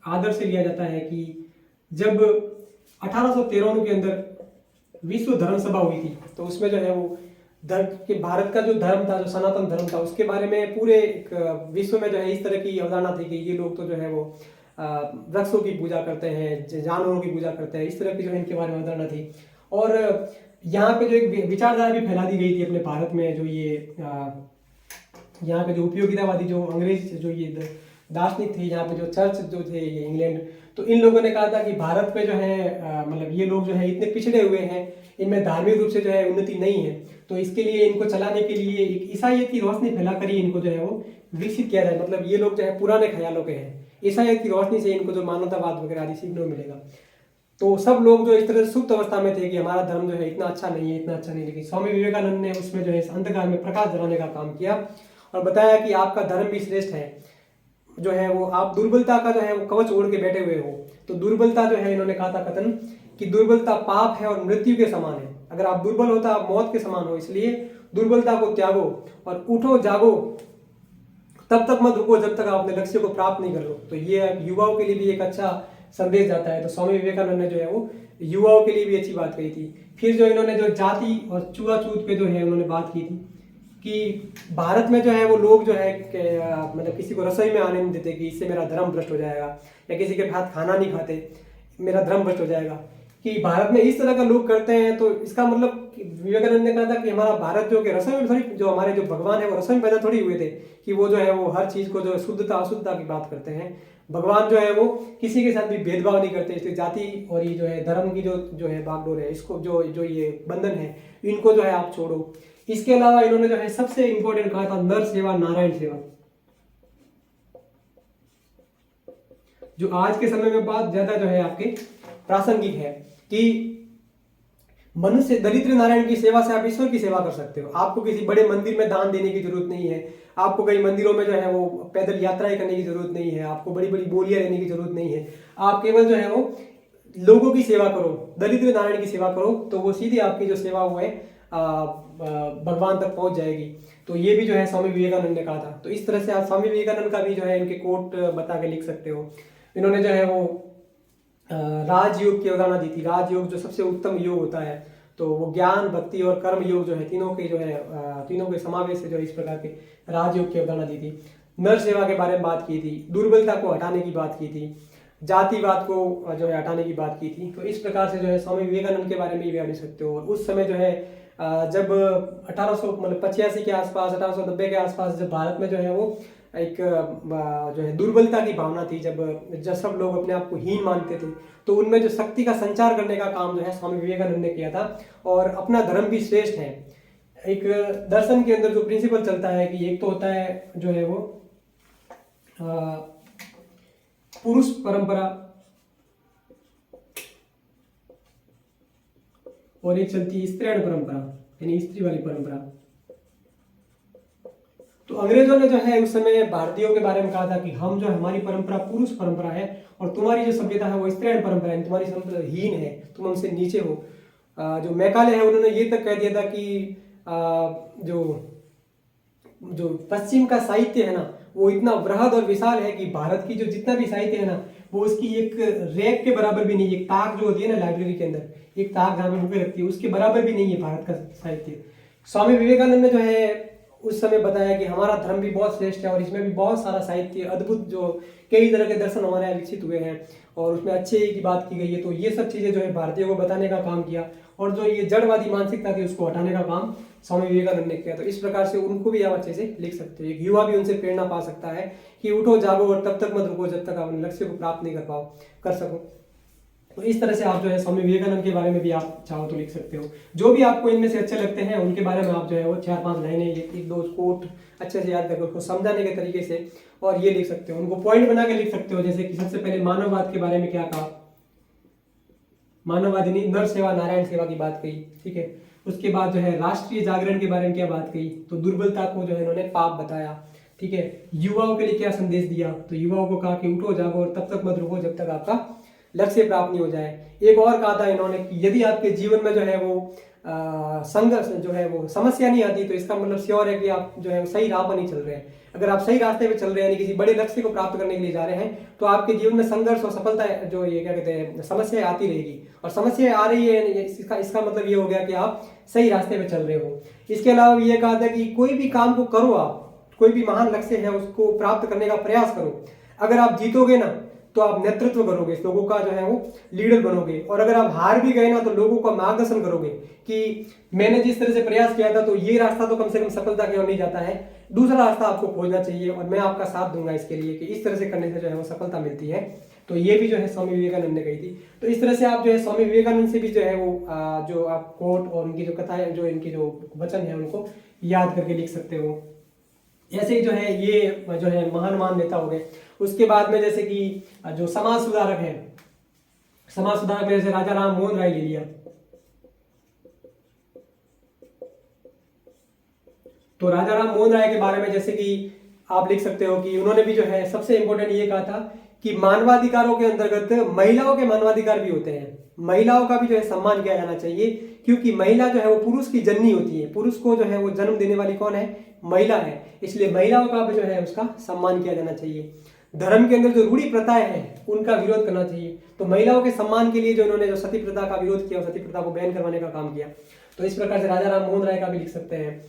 आदर से लिया जाता है कि जब 1893 के अंदर विश्व धर्म सभा हुई थी तो उसमें जो है वो कि भारत का जो धर्म था, जो सनातन धर्म था, उसके बारे में पूरे विश्व में जो है इस तरह की अवधारणा थी कि ये लोग तो जो है वो वृक्षों की पूजा करते हैं, जानवरों की पूजा करते हैं, इस तरह की जो है इनके बारे में अवधारणा थी। और यहाँ पे जो एक विचारधारा भी फैला दी गई थी अपने भारत में, जो ये यहाँ पे जो उपयोगितावादी जो अंग्रेज जो ये दार्शनिक थे, यहाँ पे जो चर्च जो थे ये इंग्लैंड, तो इन लोगों ने कहा था कि भारत में जो है मतलब ये लोग जो है इतने पिछड़े हुए हैं, इनमें धार्मिक रूप से जो है उन्नति नहीं है, तो इसके लिए इनको चलाने के लिए एक ईसाइयत की रोशनी फैलाकर ही इनको जो है वो विकसित किया जाए। मतलब ये लोग जो है पुराने ख्यालों के हैं, ईसाइयत की रोशनी से इनको जो मानवतावाद वगैरह आदि सीखने को मिलेगा। तो सब लोग जो इस तरह से सुप्त अवस्था में थे कि हमारा धर्म जो है इतना अच्छा नहीं है, इतना अच्छा नहीं, लेकिन स्वामी विवेकानंद ने उसमें जो है इस अंधकार में प्रकाश जलाने का काम किया और बताया कि आपका धर्म भी श्रेष्ठ है, जो है वो आप दुर्बलता का जो है वो कवच ओढ़ के बैठे हुए हो। तो दुर्बलता जो है, इन्होंने कहा था कथन कि दुर्बलता पाप है और मृत्यु के समान है। अगर आप दुर्बल हो तो आप मौत के समान हो, इसलिए दुर्बलता को त्यागो और उठो जागो, तब तक मत रुको जब तक आप अपने लक्ष्य को प्राप्त नहीं कर लो। तो ये युवाओं के लिए भी एक अच्छा संदेश जाता है। तो स्वामी विवेकानंद ने जो है वो युवाओं के लिए भी अच्छी बात कही थी। फिर जो इन्होंने जो जाति और छुआछूत पे जो है उन्होंने बात की थी कि भारत में जो है वो लोग जो है मतलब किसी को रसोई में आने नहीं देते कि इससे मेरा धर्म भ्रष्ट हो जाएगा, या किसी के साथ खाना नहीं खाते मेरा धर्म भ्रष्ट हो जाएगा, कि भारत में इस तरह का लोग करते हैं। तो इसका मतलब विवेकानंद ने कहा था कि हमारा भारत जो कि रसोई में थोड़ी, जो हमारे जो भगवान है वो रसोई में पैदा थोड़ी हुए थे कि वो जो है वो हर चीज को जो शुद्धता अशुद्धता की बात करते हैं। भगवान जो है वो किसी के साथ भी भेदभाव नहीं करते। इसलिए जाति और ये जो है धर्म की जो है बागडोर है, इसको जो ये बंधन है, इनको जो है आप छोड़ो। इसके अलावा इन्होंने जो है सबसे इंपॉर्टेंट कहा था नर सेवा नारायण सेवा, जो आज के समय में बहुत ज्यादा जो है आपके प्रासंगिक है कि मनुष्य दरिद्र नारायण की सेवा से आप ईश्वर की सेवा कर सकते हो। आपको किसी बड़े मंदिर में दान देने की जरूरत नहीं है, आपको कई मंदिरों में जो है वो पैदल यात्राएं करने की जरूरत नहीं है, आपको बड़ी बड़ी बोलियां लेने की जरूरत नहीं है। आप केवल जो है वो लोगों की सेवा करो, दरिद्र नारायण की सेवा करो, तो वो सीधी आपकी जो सेवा वो है भगवान तक पहुंच जाएगी। तो ये भी जो है स्वामी विवेकानंद ने कहा था। तो इस तरह से आप स्वामी विवेकानंद का भी जो है इनके कोट बता के लिख सकते हो। इन्होंने जो है वो राजयोग की अवधारणा दी थी। राजयोग जो सबसे उत्तम योग होता है, तो वो ज्ञान भक्ति और कर्म योग जो है तीनों के जो है तीनों के समावेश से जो है इस प्रकार के राजयोग की अवधारणा दी थी। नर सेवा के बारे में बात की थी, दुर्बलता को हटाने की बात की थी, जातिवाद को जो है हटाने की बात की थी। तो इस प्रकार से जो है स्वामी विवेकानंद के बारे में भी जान सकते हो। और उस समय जो है जब 1885 के आसपास 1890 के आसपास जब भारत में जो है वो एक जो है दुर्बलता की भावना थी, जब सब लोग अपने आप को हीन मानते थे, तो उनमें जो शक्ति का संचार करने का काम जो है स्वामी विवेकानंद ने किया था। और अपना धर्म भी श्रेष्ठ है। एक दर्शन के अंदर जो प्रिंसिपल चलता है कि एक तो होता है जो है वो पुरुष परंपरा और एक चलती है स्त्रीण परंपरा, यानी स्त्री वाली परंपरा। तो अंग्रेजों ने जो है उस समय भारतीयों के बारे में कहा था कि हम जो हमारी परंपरा पुरुष परंपरा है और तुम्हारी जो सभ्यता है वो स्त्रीण परंपरा है, तुम्हारी सभ्यता हीन है, तुम हमसे नीचे हो। जो मैकाले है उन्होंने ये तक कह दिया था कि जो पश्चिम का साहित्य है ना वो इतना बृहद और विशाल है कि भारत की जो जितना भी साहित्य है ना वो उसकी एक रैक के बराबर भी नहीं। एक ताक जो होती है ना लाइब्रेरी के अंदर, एक ताक जहाँ पे बुकें रखती है, उसके बराबर भी नहीं है भारत का साहित्य। स्वामी विवेकानंद ने जो है उस समय बताया कि हमारा धर्म भी बहुत श्रेष्ठ है और इसमें भी बहुत सारा साहित्य अद्भुत जो कई तरह के दर्शन हमारे यहाँ विकसित हुए हैं और उसमें अच्छे की बात की गई है। तो ये सब चीजें जो है भारतीयों को बताने का काम किया और जो ये जड़वादी मानसिकता थी उसको हटाने का काम स्वामी विवेकानंद ने किया। तो इस प्रकार से उनको भी आप अच्छे से लिख सकते हो। एक युवा भी उनसे प्रेरणा पा सकता है कि उठो जागो और तब तक मत रुको जब तक आप अपने लक्ष्य को प्राप्त नहीं कर सको। तो इस तरह से आप जो है स्वामी विवेकानंद के बारे में भी आप चाहो तो लिख सकते हो। जो भी आपको इनमें से अच्छे लगते हैं उनके बारे में आप जो है वो 4-5 लाइनें एक दो कोट अच्छे से याद करके उसको समझाने के तरीके से और ये लिख सकते हो। उनको पॉइंट बना के लिख सकते हो। जैसे कि सबसे पहले मानववाद के बारे में क्या कहा, मानववादी ने नर सेवा नारायण सेवा की बात कही, ठीक है। उसके बाद जो है राष्ट्रीय जागरण के बारे में क्या बात कही, तो दुर्बलता को जो है इन्होंने पाप बताया, ठीक है। युवाओं के लिए क्या संदेश दिया, तो युवाओं को कहा कि उठो जागो और तब तक मत रुको जब तक आपका लक्ष्य प्राप्त नहीं हो जाए। एक और कहा था इन्होंने कि यदि आपके जीवन में जो है वो संघर्ष जो है वो समस्या नहीं आती तो इसका मतलब श्योर है कि आप जो है सही राह पर नहीं चल रहे हैं। अगर आप सही रास्ते पे चल रहे हैं यानी किसी बड़े लक्ष्य को प्राप्त करने के लिए जा रहे हैं तो आपके जीवन में संघर्ष और सफलता जो ये क्या कहते हैं समस्याएं आती रहेगी। और समस्याएं आ रही है इसका मतलब ये हो गया कि आप सही रास्ते पे चल रहे हो। इसके अलावा ये कहा था कि कोई भी काम को करो, आप कोई भी महान लक्ष्य है उसको प्राप्त करने का प्रयास करो। अगर आप जीतोगे ना तो आप नेतृत्व करोगे, लोगों का जो है वो लीडर बनोगे। और अगर आप हार भी गए ना तो लोगों का मार्गदर्शन करोगे कि मैंने जिस तरह से प्रयास किया था तो ये रास्ता तो कम से कम सफलता की ओर नहीं जाता है, दूसरा रास्ता आपको खोजना चाहिए और मैं आपका साथ दूंगा इसके लिए कि इस तरह से करने से जो है वो सफलता मिलती है। तो ये भी जो है स्वामी विवेकानंद ने कही थी। तो इस तरह से आप जो है स्वामी विवेकानंद से भी जो है वो जो आप कोट और उनकी जो कथाएं, जो इनकी जो वचन है, उनको याद करके लिख सकते हो। ऐसे ही जो है ये जो है महान महान नेता हो गए। उसके बाद में जैसे कि जो समाज सुधारक है, समाज सुधारक में जैसे राजा राम मोहन राय ले लिया। तो राजा राम मोहन राय के बारे में जैसे कि आप लिख सकते हो कि उन्होंने भी जो है सबसे इंपॉर्टेंट ये कहा था कि मानवाधिकारों के अंतर्गत महिलाओं के मानवाधिकार भी होते हैं, महिलाओं का भी जो है सम्मान किया जाना चाहिए, क्योंकि महिला जो है वो पुरुष की जननी होती है, पुरुष को जो है वो जन्म देने वाली कौन है, महिला है, इसलिए महिलाओं का भी जो है उसका सम्मान किया जाना चाहिए। धर्म के अंदर जो रूढ़ी प्रथाएं हैं उनका विरोध करना चाहिए। तो महिलाओं के सम्मान के लिए जो इन्होंने जो सती प्रथा का विरोध किया, सती प्रथा को बैन करवाने का काम किया। तो इस प्रकार से राजा राम मोहन राय का भी लिख सकते हैं।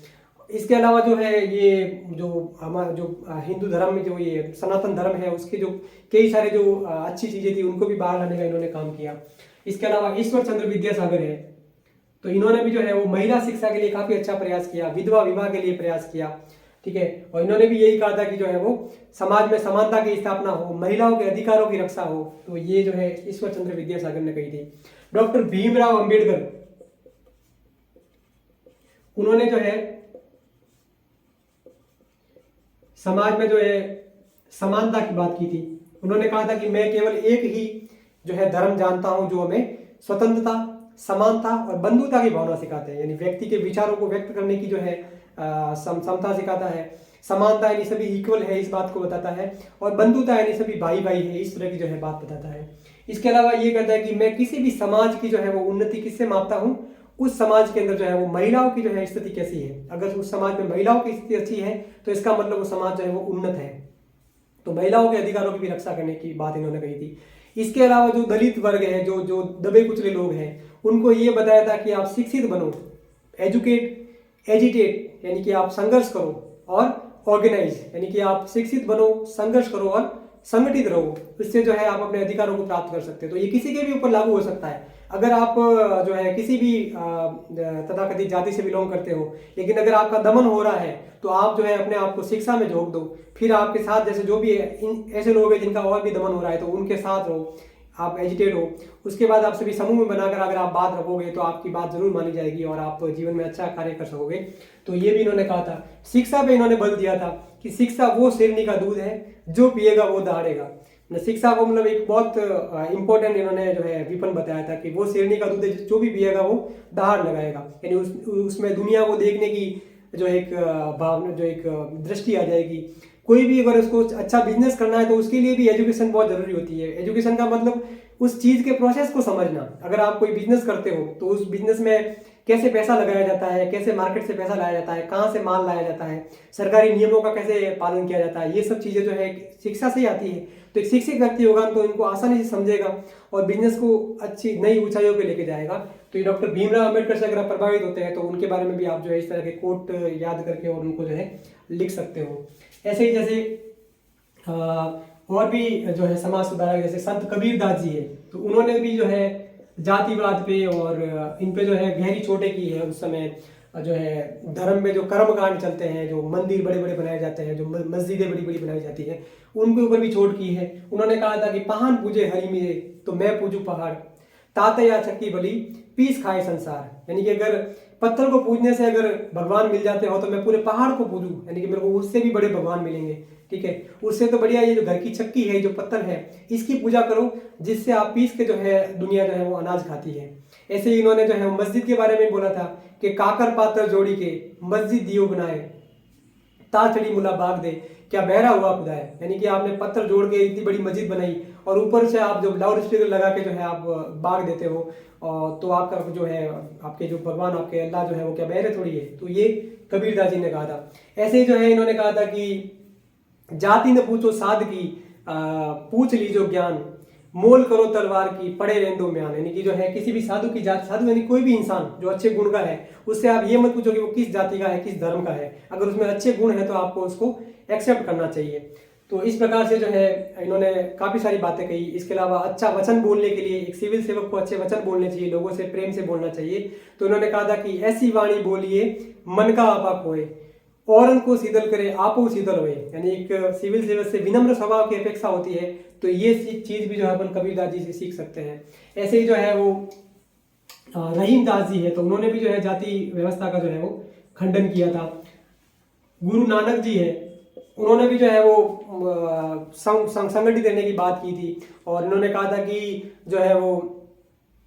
इसके अलावा जो है ये जो हमारा जो हिंदू धर्म में जो ये सनातन धर्म है उसके जो कई सारे जो अच्छी चीजें थी उनको भी बाहर लाने का इन्होंने काम किया। इसके अलावा ईश्वर चंद्र विद्यासागर है, तो इन्होंने भी जो है वो महिला शिक्षा के लिए काफी अच्छा प्रयास किया, विधवा विवाह के लिए प्रयास किया, ठीक है। और इन्होंने भी यही कहा था कि जो है वो समाज में समानता की स्थापना हो, महिलाओं के अधिकारों की रक्षा हो। तो ये जो है ईश्वर चंद्र विद्यासागर ने कही थी। डॉक्टर भीमराव अंबेडकर, उन्होंने जो है समाज में जो है समानता की बात की थी। उन्होंने कहा था कि मैं केवल एक ही जो है धर्म जानता हूं जो हमें स्वतंत्रता, समानता और बंधुता की भावना सिखाते हैं, यानी व्यक्ति के विचारों को व्यक्त करने की जो है समता सिखाता है, समानता यानी सभी इक्वल है इस बात को बताता है, और बंधुता यानी सभी भाई भाई है इस तरह की जो है बात बताता है। इसके अलावा ये कहता है कि मैं किसी भी समाज की जो है वो उन्नति किससे मापता हूँ, उस समाज के अंदर जो है वो महिलाओं की जो है स्थिति कैसी है। अगर उस समाज में महिलाओं की स्थिति अच्छी है तो इसका मतलब वो समाज जो है वो उन्नत है। तो महिलाओं के अधिकारों की भी रक्षा करने की बात इन्होंने कही थी। इसके अलावा जो दलित वर्ग है, जो जो दबे कुचले लोग हैं, उनको ये बताया था कि आप शिक्षित बनो, एजुकेट, एजिटेट यानी कि आप संघर्ष करो, और ऑर्गेनाइज यानी कि आप शिक्षित बनो, संघर्ष करो और संगठित रहो, इससे जो है आप अपने अधिकारों को प्राप्त कर सकते हैं। तो ये किसी के भी ऊपर लागू हो सकता है। अगर आप जो है किसी भी तथाकथित जाति से बिलोंग करते हो, लेकिन अगर आपका दमन हो रहा है तो आप जो है अपने आप को शिक्षा में झोंक दो, फिर आपके साथ जैसे जो भी ऐसे लोग हैं जिनका और भी दमन हो रहा है तो उनके साथ रहो, आप एजिटेट हो। उसके बाद आप सभी समूह में बनाकर अगर आप बात रखोगे तो आपकी बात जरूर मानी जाएगी और आप जीवन में अच्छा कार्य कर सकोगे। तो ये भी इन्होंने कहा था। शिक्षा पे इन्होंने बल दिया था कि शिक्षा वो शेरनी का दूध है जो पिएगा वो दहाड़ेगा। शिक्षा को मतलब एक बहुत इंपॉर्टेंट इन्होंने जो है विपन बताया था कि वो शेरनी का दूध है, जो भी पिएगा वो दहाड़ लगाएगा, यानी उसमें दुनिया को देखने की जो एक भावना, जो एक दृष्टि आ जाएगी। कोई भी अगर उसको अच्छा बिजनेस करना है तो उसके लिए भी एजुकेशन बहुत जरूरी होती है। एजुकेशन का मतलब उस चीज के प्रोसेस को समझना। अगर आप कोई बिजनेस करते हो तो उस बिजनेस में कैसे पैसा लगाया जाता है, कैसे मार्केट से पैसा लाया जाता है, कहाँ से माल लाया जाता है, सरकारी नियमों का कैसे पालन किया जाता है, ये सब चीजें जो है शिक्षा से ही आती है। तो एक शिक्षित व्यक्ति होगा तो इनको आसानी से समझेगा और बिजनेस को अच्छी नई ऊंचाइयों पे लेके जाएगा। तो ये डॉक्टर भीमराव अंबेडकर से अगर आप प्रभावित होते हैं तो उनके बारे में भी आप जो है इस तरह के कोट याद करके और उनको जो है लिख सकते हो। ऐसे ही जैसे और भी जो है समाज सुधारक जैसे संत कबीरदास जी है, तो उन्होंने भी जो है जातिवाद पे और इन पे जो है गहरी चोटें की है। उस समय जो है धर्म में जो कर्मकांड चलते हैं, जो मंदिर बड़े बड़े बनाए जाते हैं, जो मस्जिदें बड़ी बड़ी बनाई जाती है, उनके ऊपर भी चोट की है। उन्होंने कहा था कि पहाड़ पूजे हरि मिले तो मैं पूजू पहाड़, तातया चक्की बली पीस खाए संसार, यानी कि अगर पत्थर को पूजने से अगर भगवान मिल जाते हो तो मैं पूरे पहाड़ को पूजूं, यानी कि मेरे को उससे भी बड़े भगवान मिलेंगे, ठीक है। उससे तो बढ़िया ये जो घर की चक्की है, जो पत्थर है, इसकी पूजा करो जिससे आप पीस के जो है दुनिया जो है वो अनाज खाती है। ऐसे ही इन्होंने जो है मस्जिद के बारे में बोला था कि काकर पात्र जोड़ी के मस्जिद दियो बनाए, तार चढ़ी मुला बाग दे क्या बहरा हुआ खुदा है, यानी कि आपने पत्थर जोड़ के इतनी बड़ी मस्जिद बनाई और ऊपर से आप जो लाउड स्पीकर लगा के जो है आप बाग देते हो, तो आपका जो है आपके जो भगवान आपके अल्लाह जो है वो क्या बहरे थोड़ी है। तो ये कबीरदास जी ने कहा था। ऐसे ही जो है इन्होंने कहा था कि जाति न पूछो साध की, पूछ लीजो ज्ञान, मोल करो तलवार की पड़े रहंदो म्यान, यानी कि जो है किसी भी साधु की जात, साधु यानी कोई भी इंसान जो अच्छे गुण का है, उससे आप ये मत पूछो कि वो किस जाति का है, किस धर्म का है। अगर उसमें अच्छे गुण है तो आपको उसको एक्सेप्ट करना चाहिए। तो इस प्रकार से जो है इन्होंने काफी सारी बातें कही। इसके अलावा अच्छा वचन बोलने के लिए एक सिविल सेवक को अच्छे वचन बोलने चाहिए, लोगों से प्रेम से बोलना चाहिए। तो इन्होंने कहा था कि ऐसी वाणी बोलिए मन का आपा खोए, औरन को शीतल करे आपो शीतल होए, यानी एक सिविल सेवक से विनम्र स्वभाव की अपेक्षा होती है। तो ये चीज भी जो है अपन कबीरदास जी से सीख सकते हैं। ऐसे ही जो है वो रहीम दास जी है, तो उन्होंने भी जो है जाति व्यवस्था का जो है वो खंडन किया था। गुरु नानक जी है, उन्होंने भी जो है वो संगठित रहने की बात की थी, और इन्होंने कहा था कि जो है वो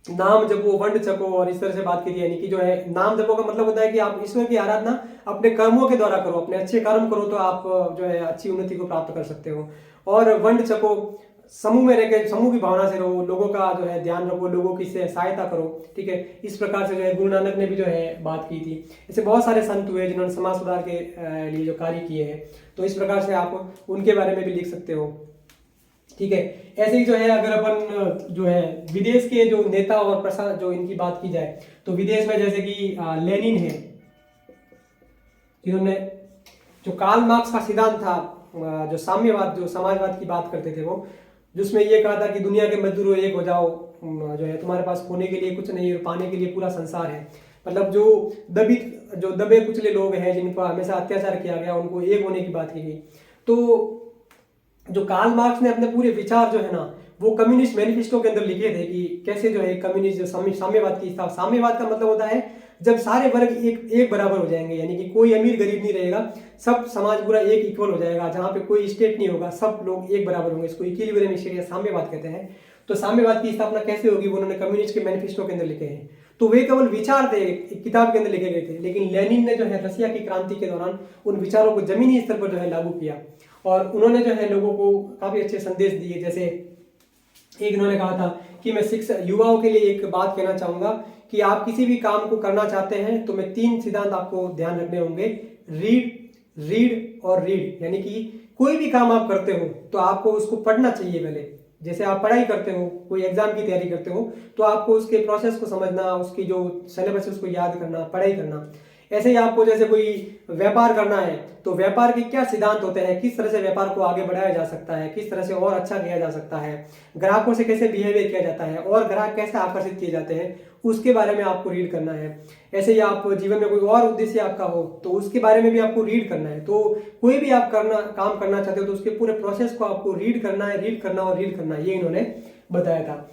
नाम जपो वंड छको, और इस तरह से बात की थी। यानी कि जो है नाम जपो का मतलब होता है कि आप ईश्वर की आराधना अपने कर्मों के द्वारा करो, अपने अच्छे कर्म करो, तो आप जो है अच्छी उन्नति को प्राप्त कर सकते हो। और वंड छको, समूह में रहकर समूह की भावना से रहो, लोगों का जो है ध्यान रखो, लोगों की सहायता करो, ठीक है। इस प्रकार से जो है गुरु नानक ने भी जो है बात की थी। ऐसे बहुत सारे संत हुए जिन्होंने समाज सुधार के लिए जो कार्य किए हैं, तो इस प्रकार से आप उनके बारे में भी लिख सकते हो, ठीक है। ऐसे ही जो है अगर अपन जो है विदेश के जो नेता और प्रसार जो इनकी बात की जाए, तो विदेश में जैसे कि लेनिन है, जिन्होंने जो कार्ल मार्क्स का सिद्धांत था, जो साम्यवाद जो समाजवाद की बात करते थे वो, जिसमें ये कहा था कि दुनिया के मजदूरों एक हो जाओ, जो है तुम्हारे पास खोने के लिए कुछ नहीं है, पाने के लिए पूरा संसार है। मतलब जो दबे कुचले लोग हैं, जिन पर हमेशा अत्याचार किया गया, उनको एक होने की बात की गई। तो जो कार्ल मार्क्स ने अपने पूरे विचार जो है ना वो कम्युनिस्ट मैनिफेस्टो के अंदर लिखे थे कि कैसे जो है कम्युनिस्ट जो साम्यवाद की स्थापना। साम्यवाद का मतलब होता है जब सारे वर्ग एक बराबर हो जाएंगे, यानी कि कोई अमीर गरीब नहीं रहेगा, सब समाज पूरा एक इक्वल हो जाएगा, जहाँ पे कोई स्टेट नहीं होगा, सब लोग एक बराबर होंगे। इसको इक्विलिब्रियम स्टेट या साम्यवाद कहते हैं। तो साम्यवाद की स्थापना कैसे होगी, वो उन्होंने कम्युनिस्ट के मैनिफेस्टो के अंदर लिखे हैं। तो वे केवल विचार थे, एक किताब के अंदर लिखे गए थे, लेकिन लेनिन ने जो है रसिया की क्रांति के दौरान उन विचारों को जमीनी स्तर पर जो है लागू किया, और उन्होंने जो है लोगों को काफी अच्छे संदेश दिए। जैसे एक इन्होंने कहा था कि मैं शिक्षा युवाओं के लिए एक बात कहना चाहूंगा कि आप किसी भी काम को करना चाहते हैं तो मैं 3 सिद्धांत आपको ध्यान रखने होंगे, रीड और रीड। यानी कि कोई भी काम आप करते हो तो आपको उसको पढ़ना चाहिए पहले। जैसे आप पढ़ाई करते हो, कोई एग्जाम की तैयारी करते हो, तो आपको उसके प्रोसेस को समझना, उसकी जो सिलेबस है उसको याद करना, पढ़ाई करना। ऐसे ही आपको जैसे कोई व्यापार करना है, तो व्यापार के क्या सिद्धांत होते हैं, किस तरह से व्यापार को आगे बढ़ाया जा सकता है, किस तरह से और अच्छा किया जा सकता है, ग्राहकों से कैसे बिहेवियर किया जाता है, और ग्राहक कैसे आकर्षित किए जाते हैं, उसके बारे में आपको रीड करना है। ऐसे ही आप जीवन में कोई और उद्देश्य आपका हो तो उसके बारे में भी आपको रीड करना है। तो कोई भी आप काम करना चाहते हो तो उसके पूरे प्रोसेस को आपको रीड करना है, रीड करना और रीड करना, ये इन्होंने बताया था।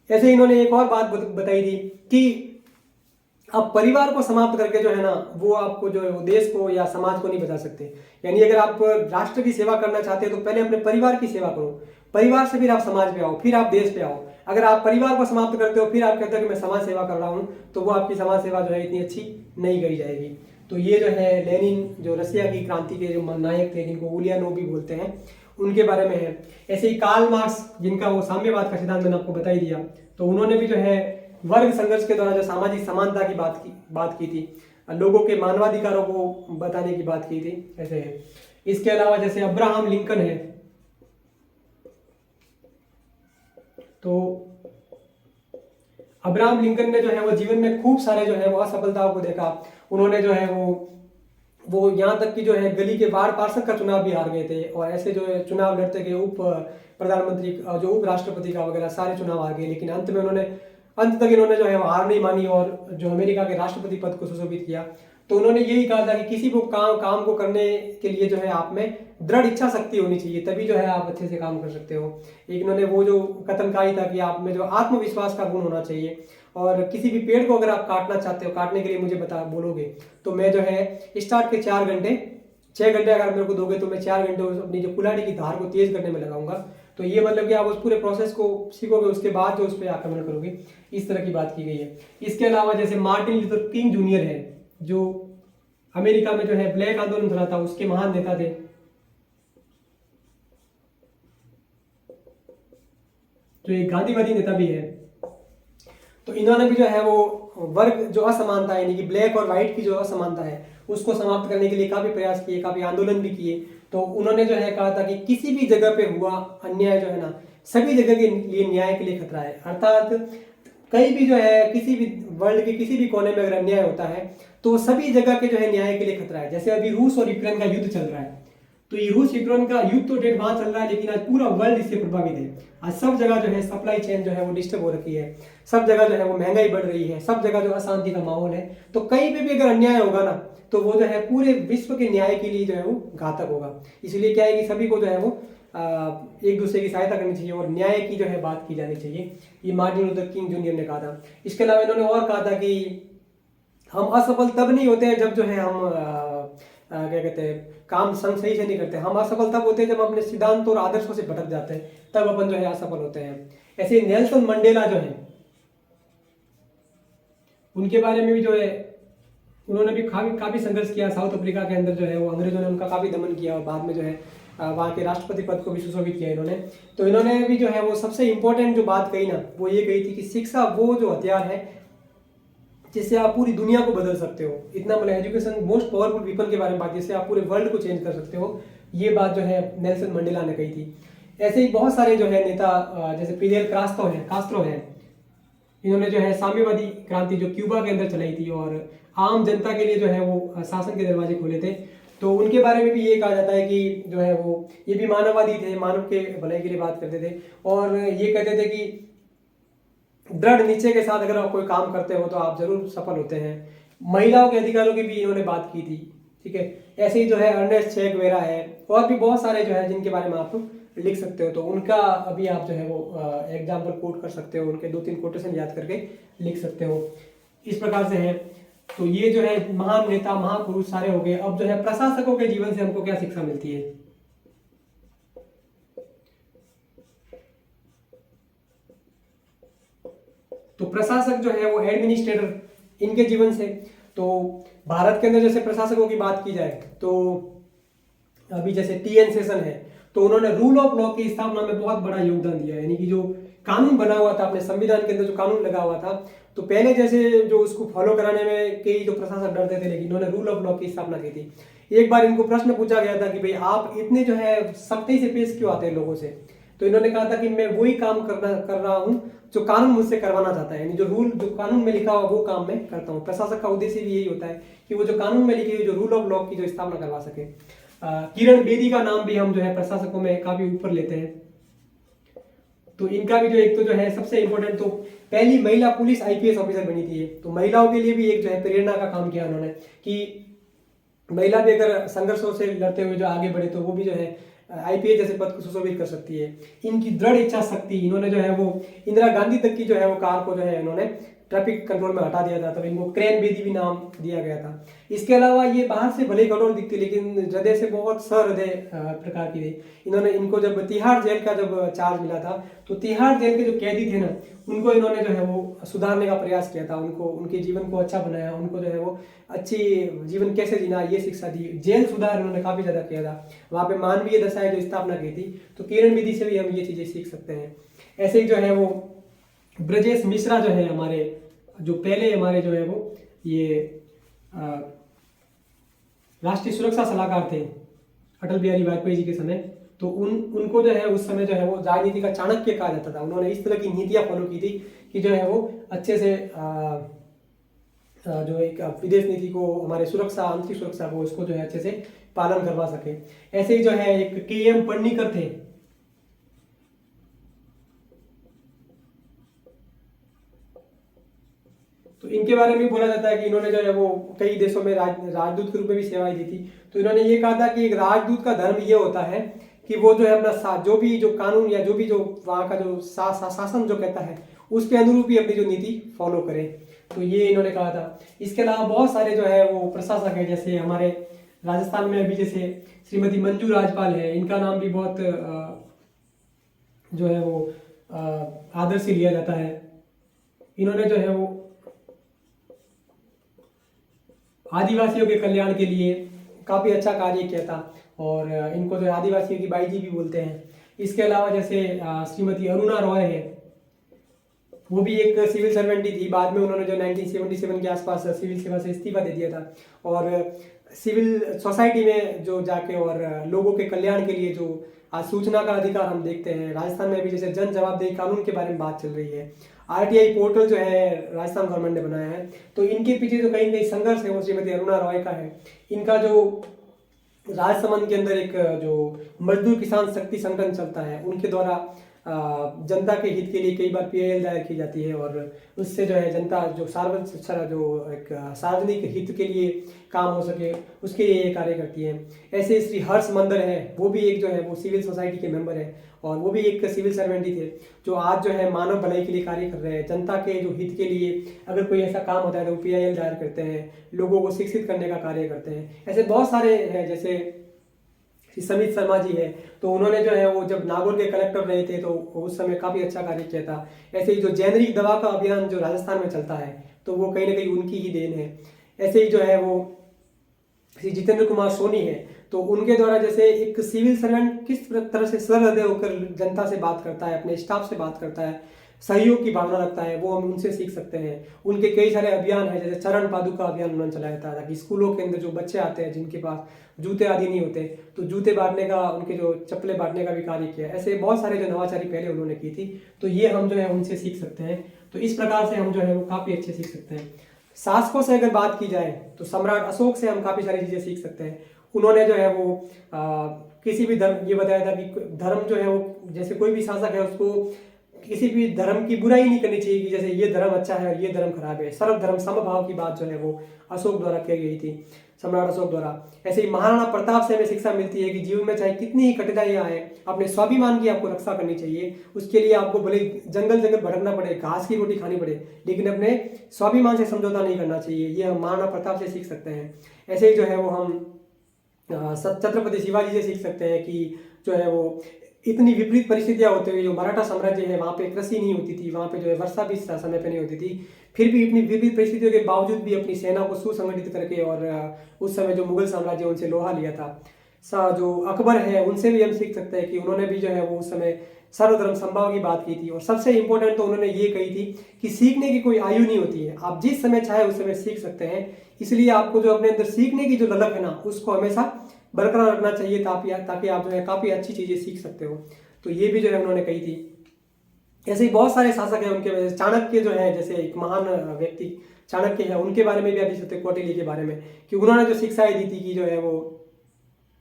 ऐसे ही इन्होंने एक और बात बताई थी कि आप परिवार को समाप्त करके जो है ना वो आपको जो है वो देश को या समाज को नहीं बचा सकते। यानी अगर आप राष्ट्र की सेवा करना चाहते हो तो पहले अपने परिवार की सेवा करो, परिवार से फिर आप समाज पे आओ, फिर आप देश पे आओ। अगर आप परिवार को समाप्त करते हो फिर आप कहते हो कि मैं समाज सेवा कर रहा हूँ, तो वो आपकी समाज सेवा जो है इतनी अच्छी नहीं करी जाएगी। तो ये जो है लेनिन, जो रसिया की क्रांति के जो नायक थे, जिनको उलियानोव भी बोलते हैं, उनके बारे में है। ऐसे ही कार्ल मार्क्स, जिनका वो साम्यवाद का सिद्धांत मैंने आपको बता ही दिया, तो उन्होंने भी जो है वर्ग संघर्ष के द्वारा जो सामाजिक समानता की बात की थी, लोगों के मानवाधिकारों को बताने की बात की थी। ऐसे है। इसके अलावा जैसे अब्राहम लिंकन है, तो अब्राहम लिंकन ने जो है वो जीवन में खूब सारे जो है वो असफलताओं को देखा। उन्होंने जो है वो यहाँ तक कि जो है गली के वार्ड पार्षद का चुनाव भी हार गए थे, और ऐसे जो है चुनाव लड़ते गए, उप प्रधानमंत्री जो उप राष्ट्रपति का वगैरह सारे चुनाव हार गए, लेकिन अंत तक इन्होंने जो है हार नहीं मानी और जो अमेरिका के राष्ट्रपति पद को सुशोभित किया। तो उन्होंने यही कहा था कि किसी को काम को करने के लिए जो है आप में दृढ़ इच्छा शक्ति होनी चाहिए, तभी जो है आप अच्छे से काम कर सकते हो। एक इन्होंने वो जो कथन कहा था कि आप में जो आत्मविश्वास का गुण होना चाहिए, और किसी भी पेड़ को अगर आप काटना चाहते हो, काटने के लिए मुझे बोलोगे तो मैं जो है स्टार्ट के 6 घंटे अगर मेरे को दोगे तो मैं 4 घंटे अपनी जो कुल्हाड़ी की धार को तेज करने में लगाऊंगा। तो ये मतलब कि आप उस पूरे प्रोसेस को सीखोगे, उसके बाद जो उस पर आक्रमण करोगे, इस तरह की बात की गई है। इसके अलावा जैसे मार्टिन लूथर किंग जूनियर है, जो अमेरिका में जो है ब्लैक आंदोलन चला था, उसके महान नेता थे। जो एक गांधीवादी नेता भी है, तो इन्होंने भी जो है वो वर्ग जो असमानता है, यानी कि ब्लैक और व्हाइट की जो असमानता है, उसको समाप्त करने के लिए काफी प्रयास किए, काफी आंदोलन भी किए। तो उन्होंने जो है कहा था कि किसी भी जगह पे हुआ अन्याय जो है ना, सभी जगह के लिए न्याय के लिए खतरा है। अर्थात कहीं भी जो है किसी भी वर्ल्ड के किसी भी कोने में अगर अन्याय होता है तो सभी जगह के जो है न्याय के लिए खतरा है। जैसे अभी रूस और यूक्रेन का युद्ध चल रहा है, तो ये रूस यूक्रेन का युद्ध तो डेढ़ वहां चल रहा है, लेकिन आज पूरा वर्ल्ड इससे प्रभावित है। आज सब जगह जो है सप्लाई चेन जो है वो डिस्टर्ब हो रखी है, सब जगह जो है वो महंगाई बढ़ रही है, सब जगह जो अशांति का माहौल है। तो कहीं पे भी अगर अन्याय होगा ना, तो वो जो है पूरे विश्व के न्याय के लिए जो है वो घातक होगा। इसलिए क्या है कि सभी को जो है वो एक दूसरे की सहायता करनी चाहिए और न्याय की जो है बात की जानी चाहिए। ये मार्टिन लूथर किंग जूनियर ने कहा था। इसके अलावा इन्होंने और कहा था कि हम असफल तब नहीं होते हैं जब जो है हम क्या कहते हैं काम सही से नहीं करते। हम असफल तब होते हैं जब अपने सिद्धांत और आदर्शों से भटक जाते हैं, तब अपन जो है असफल होते हैं। ऐसे ही नेल्सन मंडेला जो है, उनके बारे में भी जो है उन्होंने भी काफी संघर्ष किया। साउथ अफ्रीका के अंदर जो है वो अंग्रेजों ने उनका काफी दमन किया और बाद में जो है वहाँ के राष्ट्रपति पद को भी सुशोभित किया इन्होंने। तो इन्होंने भी जो है वो सबसे इंपॉर्टेंट जो बात कही ना, वो ये कही थी कि शिक्षा वो जो हथियार है जिससे आप पूरी दुनिया को बदल सकते हो। इतना मतलब एजुकेशन मोस्ट पावरफुल वीपन के बारे में बात, जिससे आप पूरे वर्ल्ड को चेंज कर सकते हो। ये बात जो है नेल्सन मंडेला ने कही थी। ऐसे ही बहुत सारे जो है नेता जैसे फिदेल कास्त्रो है, इन्होंने जो है साम्यवादी क्रांति जो क्यूबा के अंदर चलाई थी और आम जनता के लिए जो है वो शासन के दरवाजे खोले थे। तो उनके बारे में भी ये कहा जाता है कि जो है वो ये भी मानववादी थे, मानव के भलाई के लिए बात करते थे और ये कहते थे कि दृढ़ निश्चय के साथ अगर आप कोई काम करते हो तो आप जरूर सफल होते हैं। महिलाओं के अधिकारों की भी इन्होंने बात की थी। ठीक है, ऐसे ही जो है अर्नेस्ट चे गुवेरा है और भी बहुत सारे जो है जिनके बारे में आप लिख सकते हो। तो उनका अभी आप जो है वो एग्जाम्पल कोट कर सकते हो, उनके 2-3 कोटेशन याद करके लिख सकते हो। इस प्रकार से है। तो ये जो है महान नेता महापुरुष सारे हो गए। अब जो है प्रशासकों के जीवन से हमको क्या शिक्षा मिलती है। तो प्रशासक जो है वो एडमिनिस्ट्रेटर, इनके जीवन से। तो भारत के अंदर जैसे प्रशासकों की बात की जाए तो अभी जैसे टी.एन. शेषन है, तो उन्होंने रूल ऑफ लॉ की स्थापना में बहुत बड़ा योगदान दिया है। यानी कि जो कानून बना हुआ था, अपने संविधान के अंदर जो कानून लगा हुआ था, तो पहले जैसे जो उसको फॉलो कराने में कई जो प्रशासक डरते थे, लेकिन इन्होंने रूल ऑफ लॉ की स्थापना की थी। एक बार इनको प्रश्न पूछा गया था कि भाई आप इतने जो है सख्ती से पेश क्यों आते हैं लोगों से। तो इन्होंने कहा था कि मैं वही काम कर रहा हूँ जो कानून मुझसे करवाना चाहता है। यानी जो कानून में लिखा हुआ वो काम मैं करता हूँ। प्रशासक का उद्देश्य भी यही होता है कि वो जो कानून में लिखी हुई जो रूल ऑफ लॉ की जो स्थापना करवा सके। किरण बेदी का नाम भी हम जो है प्रशासकों में काफी ऊपर लेते हैं। तो इनका भी जो एक तो जो है सबसे इंपॉर्टेंट, तो पहली महिला पुलिस आईपीएस ऑफिसर बनी थी। तो महिलाओं के लिए भी एक जो है प्रेरणा का काम किया उन्होंने कि महिला भी अगर संघर्षों से लड़ते हुए जो आगे बढ़े तो वो भी जो है आईपीएस जैसे पद को सुशोभित कर सकती है। इनकी दृढ़ इच्छा शक्ति, इन्होंने जो है वो इंदिरा गांधी तक की जो है वो कार को जो है इन्होंने ट्रैफिक कंट्रोल में हटा दिया था, तब इनको क्रेन बेदी भी नाम दिया गया था। इसके अलावा ये बाहर से भले कठोर दिखती लेकिन हृदय से बहुत सहृदय प्रकार की थी। इनको जब तिहाड़ जेल का जब चार्ज मिला था तो तिहाड़ जेल के जो कैदी थे ना, उनको इन्होंने जो है वो सुधारने का प्रयास किया था। उनको उनके जीवन को अच्छा बनाया, उनको जो है वो अच्छी जीवन कैसे जीना ये शिक्षा दी। जेल सुधार इन्होंने काफी ज्यादा किया था। वहाँ पे मानवीय दशाएं जो स्थापना की थी, तो किरण बेदी से भी हम ये चीजें सीख सकते हैं। ऐसे ही जो है वो ब्रजेश मिश्रा जो है हमारे जो पहले हमारे जो है वो ये राष्ट्रीय सुरक्षा सलाहकार थे अटल बिहारी वाजपेयी जी के समय। तो उनको जो है उस समय जो है वो राजनीति का चाणक्य कहा जाता था। उन्होंने इस तरह की नीतियां फॉलो की थी कि जो है वो अच्छे से जो एक विदेश नीति को, हमारे सुरक्षा आंतरिक सुरक्षा को, उसको जो है अच्छे से पालन करवा सके। ऐसे ही जो है एक के.एम. पन्नीकर थे। तो इनके बारे में बोला जाता है कि इन्होंने जो है वो कई देशों में राजदूत के रूप में भी सेवाएं दी थी। तो इन्होंने ये कहा था कि एक राजदूत का धर्म ये होता है कि वो जो है अपना जो भी जो कानून या जो भी जो वहाँ का जो शासन जो कहता है उसके अनुरूप ही अपनी जो नीति फॉलो करे। तो ये इन्होंने कहा था। इसके अलावा बहुत सारे जो है वो प्रशासक है, जैसे हमारे राजस्थान में अभी जैसे श्रीमती मंजू राजपाल है, इनका नाम भी बहुत जो है वो आदर से लिया जाता है। इन्होंने जो है वो आदिवासियों के कल्याण के लिए काफी अच्छा कार्य किया था और इनको जो आदिवासियों की बाई जी भी बोलते हैं। इसके अलावा जैसे श्रीमती अरुणा रॉय है, वो भी एक सिविल सर्वेंट ही थी। बाद में उन्होंने जो 1977 के आसपास सिविल सेवा से इस्तीफा दे दिया था और सिविल सोसाइटी में जो जाके और लोगों के कल्याण के लिए जो आज सूचना का अधिकार हम देखते हैं। राजस्थान में भी जैसे जन जवाबदेही कानून के बारे में बात चल रही है। आरटीआई पोर्टल जो है राजस्थान गवर्नमेंट ने बनाया है। तो इनके पीछे जो कहीं कहीं संघर्ष है वो श्रीमती अरुणा रॉय का है। इनका जो राजसमंद के अंदर एक जो मजदूर किसान शक्ति संगठन चलता है, उनके द्वारा जनता के हित के लिए कई बार पीआईएल दायर की जाती है और उससे जो है जनता जो सार्वजनिक हित के लिए काम हो सके उसके लिए ये कार्य करती है। ऐसे श्री हर्ष मंदर है, वो भी एक जो है वो सिविल सोसाइटी के मेंबर है और वो भी एक सिविल सर्वेंट ही थे जो आज जो है मानव भलाई के लिए कार्य कर रहे हैं। जनता के जो हित के लिए अगर कोई ऐसा काम होता है तो वो पीआईएल दायर करते हैं, लोगों को शिक्षित करने का कार्य करते हैं। ऐसे बहुत सारे हैं, जैसे समित शर्मा जी है, तो उन्होंने जो है वो जब नागौर के कलेक्टर रहे थे तो उस समय काफ़ी अच्छा कार्य किया था। ऐसे ही जो जेनरिक दवा का अभियान जो राजस्थान में चलता है तो वो कहीं ना कहीं उनकी ही देन है। ऐसे ही जो है वो श्री जितेंद्र कुमार सोनी है, तो उनके द्वारा जैसे एक सिविल सर्वेंट किस तरह से सरहृदय होकर जनता से बात करता है, अपने स्टाफ से बात करता है, सहयोग की भावना रखता है, वो हम उनसे सीख सकते हैं। उनके कई सारे अभियान है, जैसे चरण पादुका अभियान उन्होंने चलाया था ताकि स्कूलों के अंदर जो बच्चे आते हैं जिनके पास जूते आदि नहीं होते तो जूते बांटने का, उनके जो चप्पलें बांटने का भी कार्य किया। ऐसे बहुत सारे जो नवाचारी पहले उन्होंने की थी, तो ये हम जो है उनसे सीख सकते हैं। तो इस प्रकार से हम जो है वो काफ़ी अच्छे सीख सकते हैं। शासकों से अगर बात की जाए तो सम्राट अशोक से हम काफ़ी सारी चीज़ें सीख सकते हैं। उन्होंने जो है वो किसी भी धर्म, ये बताया था कि धर्म जो है वो, जैसे कोई भी शासक है उसको किसी भी धर्म की बुराई नहीं करनी चाहिए कि जैसे ये धर्म अच्छा है और ये धर्म खराब है। सर्वधर्म समभाव की बात जो है वो अशोक द्वारा की गई थी, सम्राट अशोक द्वारा। ऐसे ही महाराणा प्रताप से हमें शिक्षा मिलती है कि जीवन में चाहे कितनी ही कठिनाइयां आए, अपने स्वाभिमान की आपको रक्षा करनी चाहिए। उसके लिए आपको भले जंगल जंगल भटकना पड़े, घास की रोटी खानी पड़े, लेकिन अपने स्वाभिमान से समझौता नहीं करना चाहिए। ये हम महाराणा प्रताप से सीख सकते हैं। ऐसे ही जो है वो हम छत्रपति शिवाजी से सीख सकते हैं कि जो है वो इतनी विपरीत परिस्थितियां होते हुए जो मराठा साम्राज्य है वहाँ पे कृषि नहीं होती थी, वहाँ पे जो है वर्षा भी समय पे नहीं होती थी, फिर भी इतनी विपरीत परिस्थितियों के बावजूद भी अपनी सेना को सुसंगठित करके और उस समय जो मुगल साम्राज्य उनसे लोहा लिया था। जो अकबर है उनसे भी हम सीख सकते हैं कि उन्होंने भी जो है वो उस समय सर्वधर्म समभाव की बात की थी। और सबसे इंपॉर्टेंट तो उन्होंने ये कही थी कि सीखने की कोई आयु नहीं होती है, आप जिस समय चाहे उस समय सीख सकते हैं। इसलिए आपको जो अपने अंदर सीखने की जो ललक है ना, उसको हमेशा बरकरार रखना चाहिए ताकि आप जो है काफ़ी अच्छी चीज़ें सीख सकते हो। तो ये भी जो है उन्होंने कही थी। ऐसे ही बहुत सारे शासक हैं, उनके वजह से चाणक्य जो है, जैसे एक महान व्यक्ति चाणक्य है, उनके बारे में भी आप देख सकते हैं, कौटिल्य के बारे में, कि उन्होंने जो शिक्षाएं दी थी कि जो है वो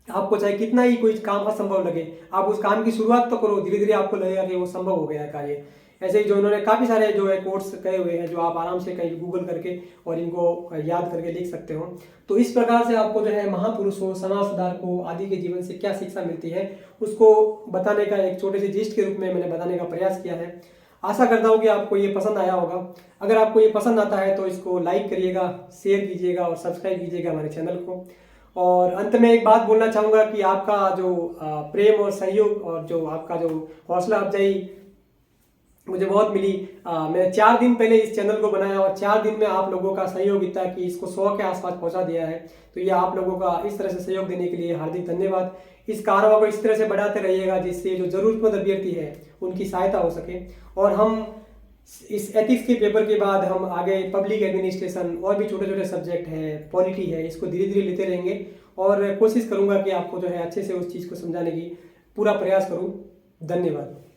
आपको चाहे कितना ही कोई काम असंभव लगे, आप उस काम की शुरुआत तो करो, धीरे धीरे आपको लगेगा कि वो संभव हो गया है कार्य। ऐसे ही जो उन्होंने काफ़ी सारे जो है कोर्स कहे हुए हैं जो आप आराम से कहीं गूगल करके और इनको याद करके लिख सकते हो। तो इस प्रकार से आपको जो है महापुरुषों, समाज सुधारकों आदि के जीवन से क्या शिक्षा मिलती है उसको बताने का एक छोटे से जिस्ट के रूप में मैंने बताने का प्रयास किया है। आशा करता हूँ कि आपको ये पसंद आया होगा। अगर आपको ये पसंद आता है तो इसको लाइक करिएगा, शेयर कीजिएगा और सब्सक्राइब कीजिएगा हमारे चैनल को। और अंत में एक बात बोलना चाहूँगा कि आपका जो प्रेम और सहयोग और जो आपका जो हौसला अफजाई मुझे बहुत मिली। मैंने 4 दिन पहले इस चैनल को बनाया और 4 दिन में आप लोगों का सहयोग इतना कि इसको 100 के आसपास पहुंचा दिया है। तो ये आप लोगों का इस तरह से सहयोग देने के लिए हार्दिक धन्यवाद। इस कारवा को इस तरह से बढ़ाते रहिएगा जिससे जो जरूरतमंद अभ्यर्थी है उनकी सहायता हो सके। और हम इस एथिक्स के पेपर के बाद हम आगे पब्लिक एडमिनिस्ट्रेशन और भी छोटे छोटे सब्जेक्ट है, पॉलिटी है, इसको धीरे धीरे लेते रहेंगे और कोशिश करूँगा कि आपको जो है अच्छे से उस चीज़ को समझाने की पूरा प्रयास करूँ। धन्यवाद।